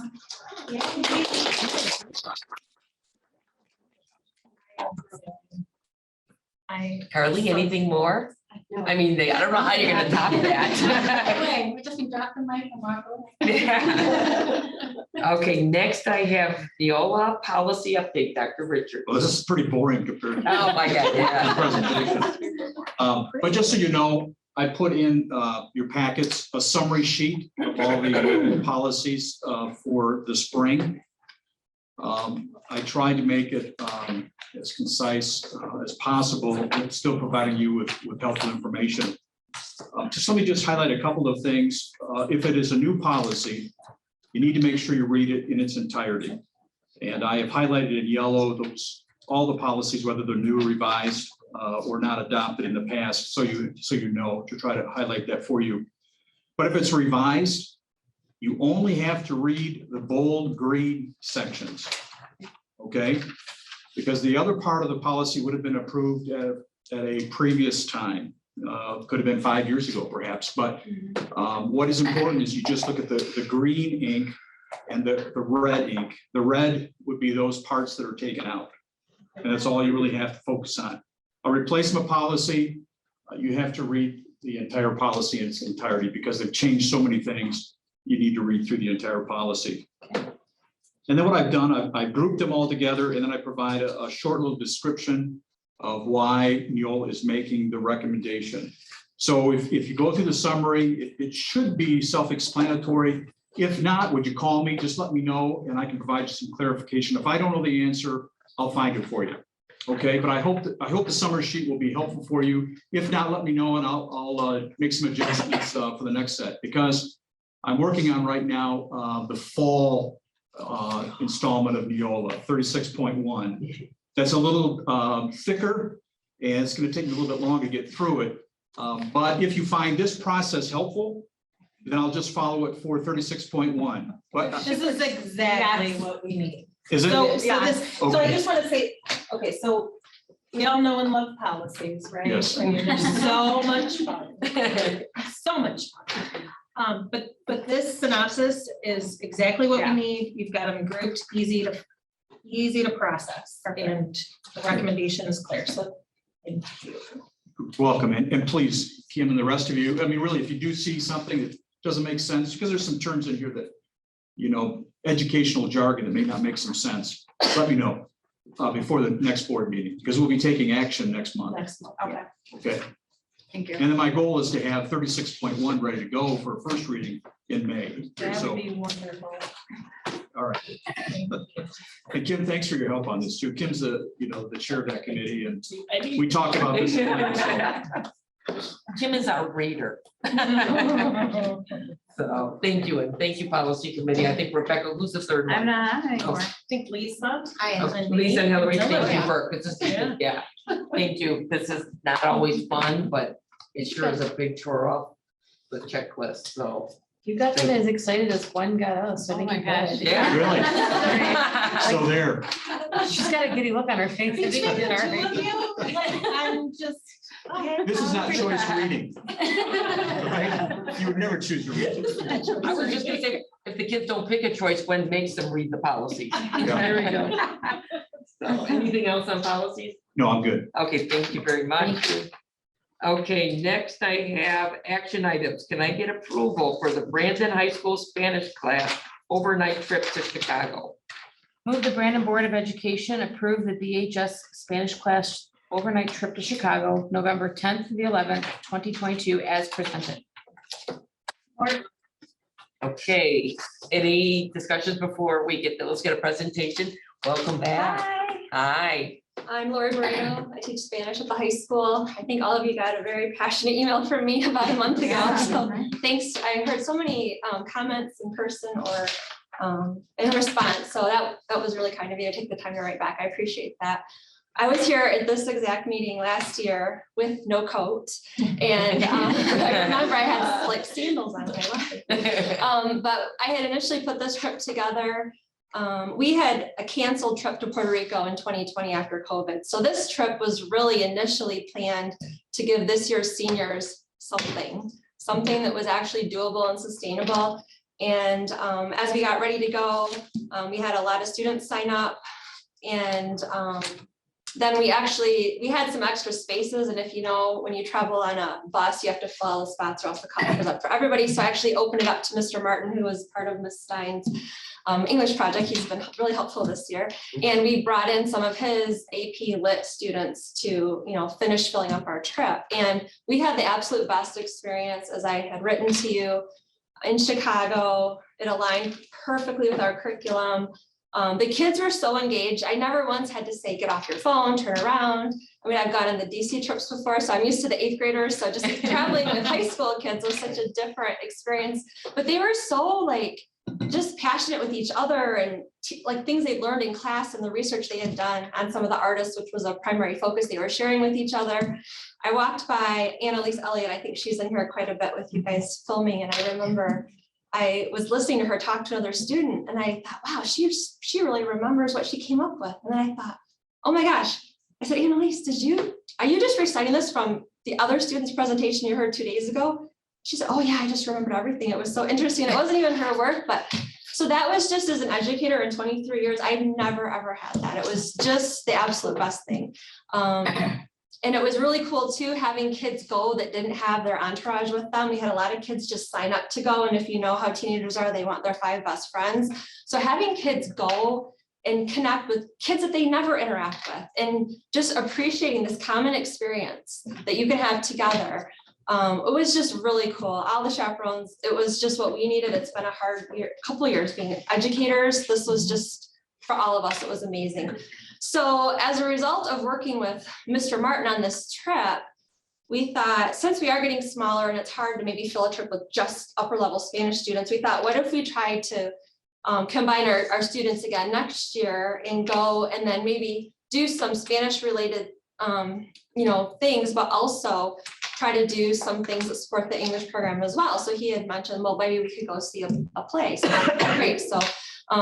Carly, anything more? I mean, I don't know how you're gonna top that. Okay, we're just gonna drop the mic and walk away. Okay, next I have Neola policy update, Dr. Richard. Well, this is pretty boring compared to Oh, my God, the yeah. presentation. But just so you know, I put in your packets a summary sheet of all the policies for the spring. I tried to make it as concise as possible, but still providing you with helpful information. Let me just highlight a couple of things. If it is a new policy, you need to make sure you read it in its entirety. And I have highlighted in yellow all the policies, whether they're new or revised or not adopted in the past, so you know, to try to highlight that for you. But if it's revised, You only have to read the bold green sections. Okay? Because the other part of the policy would have been approved at a previous time. Could have been 5 years ago perhaps, but what is important is you just look at the green ink and the red ink. The red would be those parts that are taken out. And that's all you really have to focus on. A replacement policy, you have to read the entire policy in its entirety because they've changed so many things. You need to read through the entire policy. And then what I've done, I've grouped them all together, and then I provide a short little description of why Neola is making the recommendation. So if you go through the summary, it should be self-explanatory. If not, would you call me? Just let me know and I can provide you some clarification. If I don't know the answer, I'll find it for you. Okay, but I hope the summary sheet will be helpful for you. If not, let me know and I'll make some adjustments for the next set, because I'm working on right now the fall installment of Neola 36.1. That's a little thicker and it's going to take me a little bit longer to get through it. But if you find this process helpful, then I'll just follow it for 36.1. But This is exactly what we need. is it? So I Okay. just want to say, okay, so we all know and love policies, right? Yes. And they're so much fun, so much fun. But this synopsis is exactly what we need. You've got them grouped, easy to process, and the recommendation is clear, so. Thank you. Welcome, and please, Kim and the rest of you, I mean, really, if you do see something that doesn't make sense, because there's some terms in here that, you know, educational jargon that may not make some sense, let me know before the next board meeting, because we'll be taking action next month. Okay. Okay, Thank you. and then my goal is to have 36.1 ready to go for first reading in May. That So, would be wonderful. all right. And Kim, thanks for your help on this too. Kim's the chair of that committee, and we talked about this. Kim is our reader. So thank you, and thank you, policy committee. I think Rebecca, who's the third one? I'm not anymore. I think Lisa. Oh, Lisa and Hillary, thank you for, Yeah. yeah, thank you. This is not always fun, but it sure is a big chore off the checklist, so. You got them as excited as one got us. I think you got it. Yeah. Really? So there. She's got a giddy look on her face. Between the two of you, I'm just. This is not choice reading. Right? You would never choose to read. I was just gonna say, if the kids don't pick a choice, Gwen makes them read the policy. There we go. So, anything else on policies? No, I'm good. Okay, thank you very much. Okay, next I have action items. Can I get approval for the Brandon High School Spanish class overnight trip to Chicago? Move the Brandon Board of Education approve the BHS Spanish class overnight trip to Chicago, November 10th to the 11th, 2022, as presented. Okay, any discussions before we get, let's get a presentation? Welcome back. Hi. I'm Lori Moreno. I teach Spanish at the high school. I think all of you got a very passionate email from me about a month ago. So thanks. I heard so many comments in person or in response. So that was really kind of you to take the time to write back. I appreciate that. I was here at this exact meeting last year with no coat. And I remember I had like sandals on when I left. But I had initially put this trip together. We had a canceled trip to Puerto Rico in 2020 after COVID. So this trip was really initially planned to give this year's seniors something that was actually doable and sustainable. And as we got ready to go, we had a lot of students sign up, and then we had some extra spaces. And if you know, when you travel on a bus, you have to fill all the spots or else the cover goes up for everybody. So I actually opened it up to Mr. Martin, who was part of Ms. Stein's English project. He's been really helpful this year. And we brought in some of his AP Lit students to, finish filling up our trip. And we had the absolute best experience, as I had written to you, in Chicago. It aligned perfectly with our curriculum. The kids were so engaged. I never once had to say, get off your phone, turn around. I mean, I've gone on the DC trips before, so I'm used to the 8th graders. So just traveling with high school kids was such a different experience, but they were so just passionate with each other and things they'd learned in class and the research they had done on some of the artists, which was a primary focus they were sharing with each other. I walked by Annalise Elliott. I think she's in here quite a bit with you guys filming. And I remember I was listening to her talk to another student and I thought, wow, she really remembers what she came up with. And then I thought, oh my gosh. I said, Annalise, are you just reciting this from the other student's presentation you heard 2 days ago? She said, oh yeah, I just remembered everything. It was so interesting. It wasn't even her work, but so that was just as an educator in 23 years, I've never, ever had that. It was just the absolute best thing. And it was really cool too, having kids go that didn't have their entourage with them. We had a lot of kids just sign up to go. And if you know how teenagers are, they want their 5 best friends. So having kids go and connect with kids that they never interact with and just appreciating this common experience that you can have together. It was just really cool. All the chaperones, it was just what we needed. It's been a hard couple of years being educators. This was just, for all of us, it was amazing. So as a result of working with Mr. Martin on this trip, we thought, since we are getting smaller and it's hard to maybe fill a trip with just upper level Spanish students, we thought, what if we tried to combine our students again next year and go and then maybe do some Spanish related things, but also try to do some things that support the English program as well. So he had mentioned, well, maybe we could go see a play. So that's great. So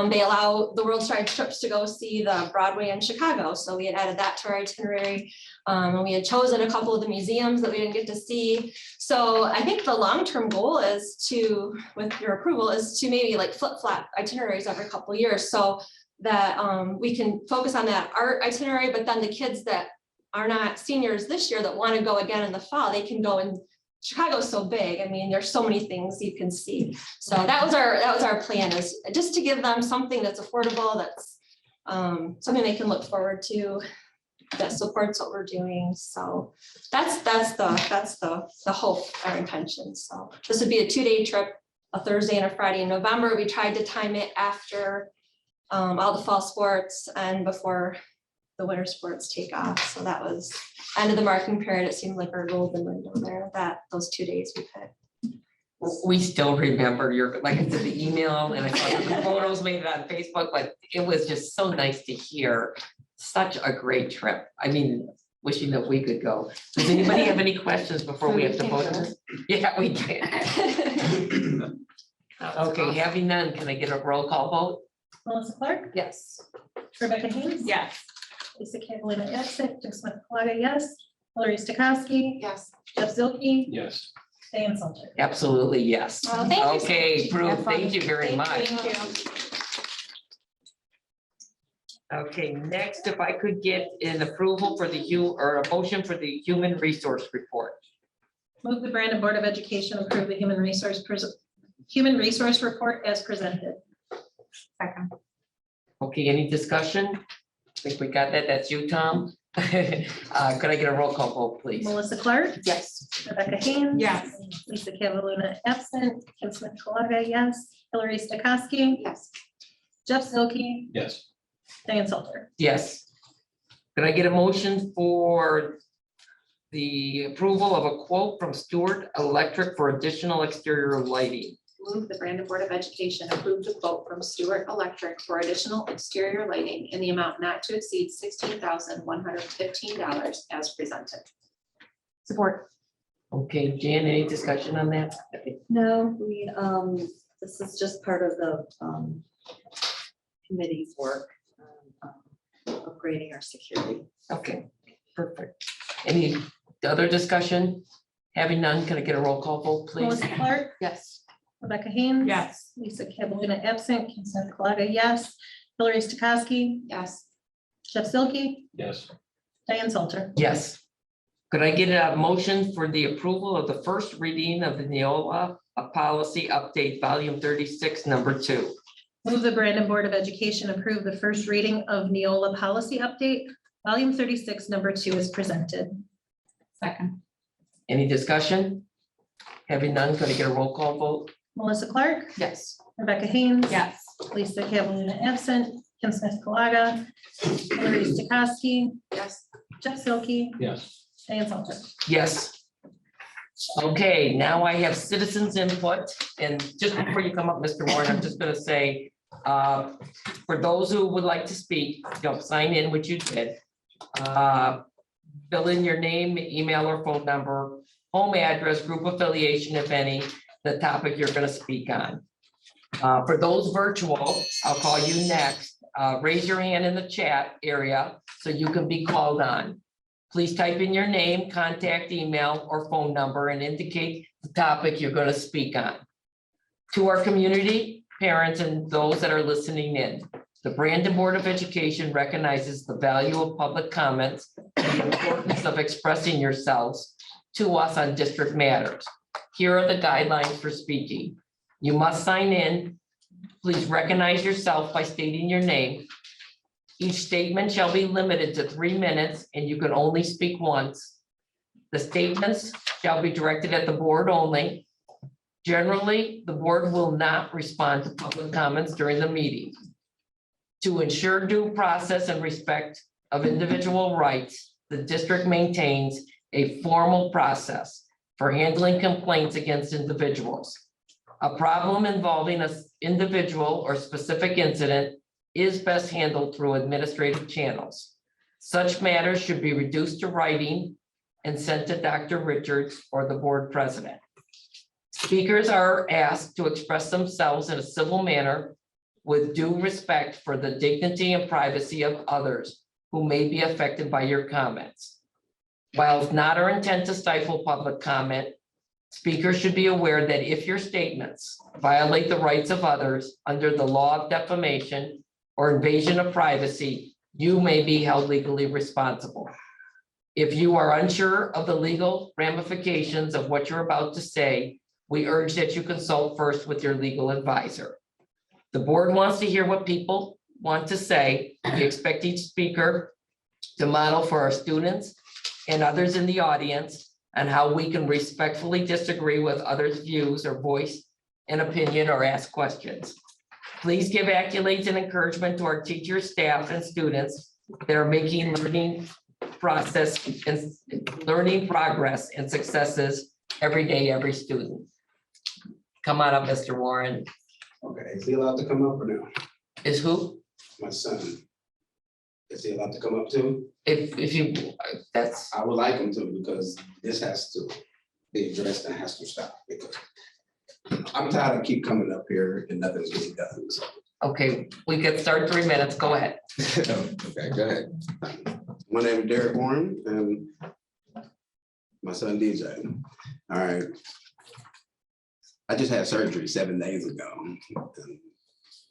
they allow the World Stride trips to go see the Broadway in Chicago. So we had added that to our itinerary. And we had chosen a couple of the museums that we didn't get to see. So I think the long-term goal is to, with your approval, is to maybe like flip-flop itineraries every couple of years so that we can focus on that art itinerary, but then the kids that are not seniors this year that want to go again in the fall, they can go in. Chicago's so big. I mean, there's so many things you can see. So that was our plan, is just to give them something that's affordable, that's something they can look forward to, that supports what we're doing. So that's the hope, our intention. So this would be a 2-day trip, a Thursday and a Friday in November. We tried to time it after all the fall sports and before the winter sports take off. So that was end of the marking period. It seemed like our golden window there, that those 2 days we picked. We still remember your, like I said, the email, and I saw the photos made it on Facebook, but it was just so nice to hear. Such a great trip. I mean, wishing that we could go. Does anybody have any questions before we have to vote on this? Yeah, we can. Okay, having none, can I get a roll call vote? Melissa Clark? Yes. Rebecca Haynes? Yes. Lisa Cavalina, absent. Jim Smith Colaga, yes. Hillary Stokowski? Yes. Jeff Zielke? Yes. Diane Salter? Absolutely, yes. Well, thank you so Okay, much. approved. Have fun. Thank you very much. Thank you. Okay, next, if I could get an approval for a motion for the human resource report. Move the Brandon Board of Education approve the human resource report as presented. Second. Okay, any discussion? I think we got that. That's you, Tom. Could I get a roll call vote, please? Melissa Clark? Yes. Rebecca Haynes? Yes. Lisa Cavaluna, absent. Kim Smith Colaga, yes. Hillary Stokowski? Yes. Jeff Zielke? Yes. Diane Salter? Yes. Could I get a motion for the approval of a quote from Stewart Electric for additional exterior lighting? Move the Brandon Board of Education approve the quote from Stewart Electric for additional exterior lighting in the amount not to exceed $16,115 as presented. Support. Okay, Jan, any discussion on that? No, this is just part of the committee's work, upgrading our security. Okay, perfect. Any other discussion? Having none, can I get a roll call vote, please? Melissa Clark? Yes. Rebecca Haynes? Yes. Lisa Cavaluna, absent. Kim Smith Colaga, yes. Hillary Stokowski? Yes. Jeff Zielke? Yes. Diane Salter? Yes. Could I get a motion for the approval of the first reading of the Neola Policy Update, Volume 36, Number 2? Move the Brandon Board of Education approve the first reading of Neola Policy Update, Volume 36, Number 2 is presented. Second. Any discussion? Having none, could I get a roll call vote? Melissa Clark? Yes. Rebecca Haynes? Yes. Lisa Cavaluna, absent. Kim Smith Colaga? Hillary Stokowski? Yes. Jeff Zielke? Yes. Diane Salter? Yes. Okay, now I have citizens input, and just before you come up, Mr. Warren, I'm just gonna say, for those who would like to speak, sign in, which you did. Fill in your name, email or phone number, home address, group affiliation, if any, the topic you're gonna speak on. For those virtual, I'll call you next. Raise your hand in the chat area so you can be called on. Please type in your name, contact email, or phone number and indicate the topic you're going to speak on. To our community, parents, and those that are listening in, the Brandon Board of Education recognizes the value of public comments and the importance of expressing yourselves to us on district matters. Here are the guidelines for speaking. You must sign in. Please recognize yourself by stating your name. Each statement shall be limited to 3 minutes and you can only speak once. The statements shall be directed at the board only. Generally, the board will not respond to public comments during the meeting. To ensure due process and respect of individual rights, the district maintains a formal process for handling complaints against individuals. A problem involving an individual or specific incident is best handled through administrative channels. Such matters should be reduced to writing and sent to Dr. Richards or the board president. Speakers are asked to express themselves in a civil manner with due respect for the dignity and privacy of others who may be affected by your comments. While it's not our intent to stifle public comment, speakers should be aware that if your statements violate the rights of others under the law of defamation or invasion of privacy, you may be held legally responsible. If you are unsure of the legal ramifications of what you're about to say, we urge that you consult first with your legal advisor. The board wants to hear what people want to say. We expect each speaker to model for our students and others in the audience on how we can respectfully disagree with others' views or voice an opinion or ask questions. Please give accolades and encouragement to our teachers, staff, and students that are making learning progress and successes every day, every student. Come on up, Mr. Warren. Okay, is he allowed to come up or no? Is who? My son. Is he allowed to come up too? If you, that's. I would like him to because this has to be addressed and has to stop because I'm tired of keep coming up here and nothing's getting done. So. Okay, we can start 3 minutes. Go ahead. Okay, go ahead. My name is Derek Warren and my son DJ. All right. I just had surgery 7 days ago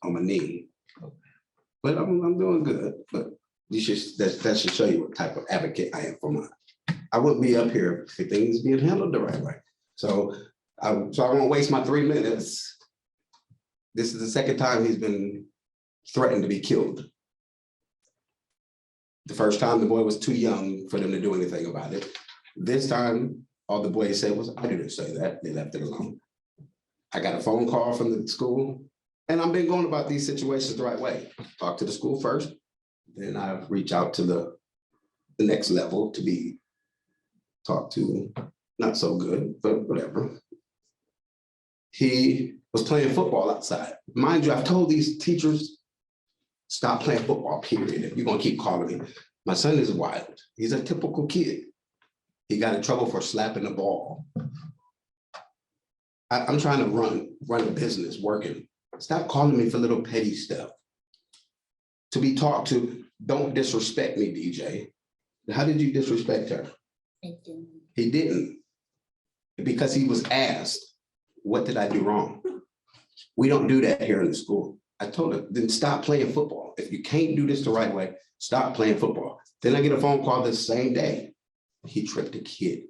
on my knee, but I'm doing good. But you should that should show you what type of advocate I am for mine. I wouldn't be up here if things being handled the right way. So I won't waste my 3 minutes. This is the second time he's been threatened to be killed. The first time the boy was too young for them to do anything about it. This time, all the boy said was, I didn't say that. They left it alone. I got a phone call from the school, and I've been going about these situations the right way. Talk to the school first, then I reach out to the next level to be talked to. Not so good, but whatever. He was playing football outside. Mind you, I've told these teachers, stop playing football, period. If you're gonna keep calling me. My son is wild. He's a typical kid. He got in trouble for slapping the ball. I'm trying to run a business, working. Stop calling me for little petty stuff. To be talked to, don't disrespect me, DJ. How did you disrespect her? I didn't. He didn't. Because he was asked, what did I do wrong? We don't do that here in the school. I told him, then stop playing football. If you can't do this the right way, stop playing football. Then I get a phone call the same day. He tripped a kid.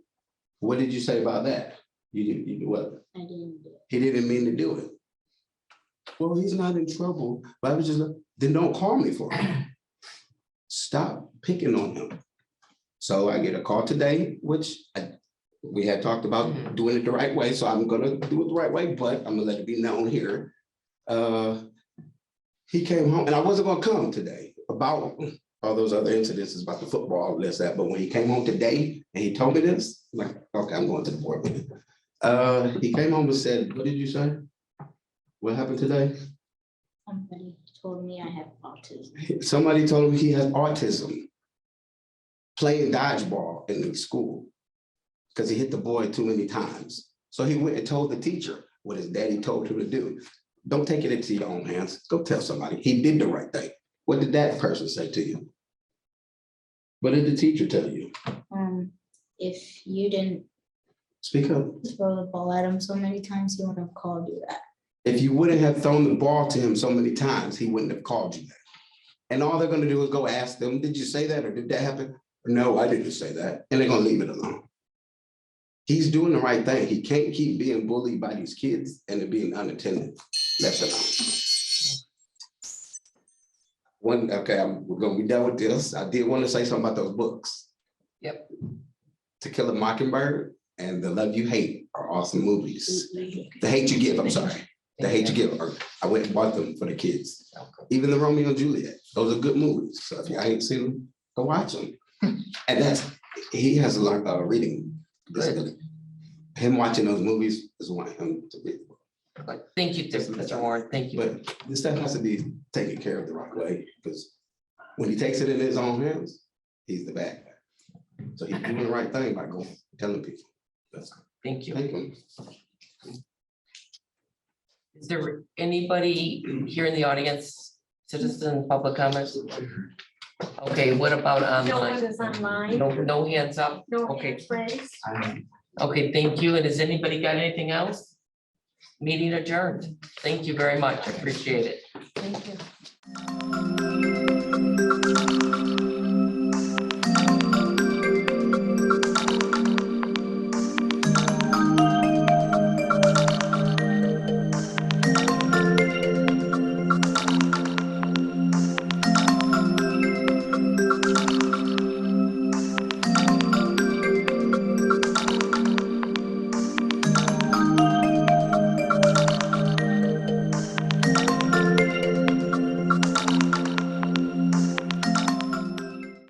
What did you say about that? You what? I didn't do it. He didn't mean to do it. Well, he's not in trouble. But I was just like, then don't call me for it. Stop picking on him. So I get a call today, which we had talked about doing it the right way. So I'm gonna do it the right way, but I'm gonna let it be known here. He came home and I wasn't gonna come today about all those other incidences about the football, this, that. But when he came home today and he told me this, I'm like, okay, I'm going to the board meeting. He came home and said, what did you say? What happened today? Somebody told me I have autism. Somebody told him he has autism. Playing dodgeball in the school because he hit the boy too many times. So he went and told the teacher what his daddy told him to do. Don't take it into your own hands. Go tell somebody, he did the right thing. What did that person say to you? What did the teacher tell you? If you didn't Speak up. throw the ball at him so many times, he wouldn't have called you that. If you wouldn't have thrown the ball to him so many times, he wouldn't have called you that. And all they're gonna do is go ask them, did you say that or did that happen? No, I didn't say that. And they're gonna leave it alone. He's doing the right thing. He can't keep being bullied by these kids and it being unattended, left alone. We're gonna be done with this. I did want to say something about those books. Yep. To Kill a Mockingbird and The Love You Hate are awesome movies. The Hate You Give, I'm sorry. The Hate You Give, I went and bought them for the kids. Even the Romeo and Juliet, those are good movies. So if you ain't seen them, go watch them. And he has a lot of reading disability. Him watching those movies is why him to read. Thank you, Mr. Warren, thank you. But this stuff has to be taken care of the right way, because when he takes it in his own hands, he's the bad guy. So he's doing the right thing by going, telling people. Thank you. Thank you. Is there anybody here in the audience, citizen, public comments? Okay, what about No one online? is online. No hands up? No Okay. hands raised. Okay, thank you. And has anybody got anything else? Meeting adjourned. Thank you very much. I appreciate it. Thank you.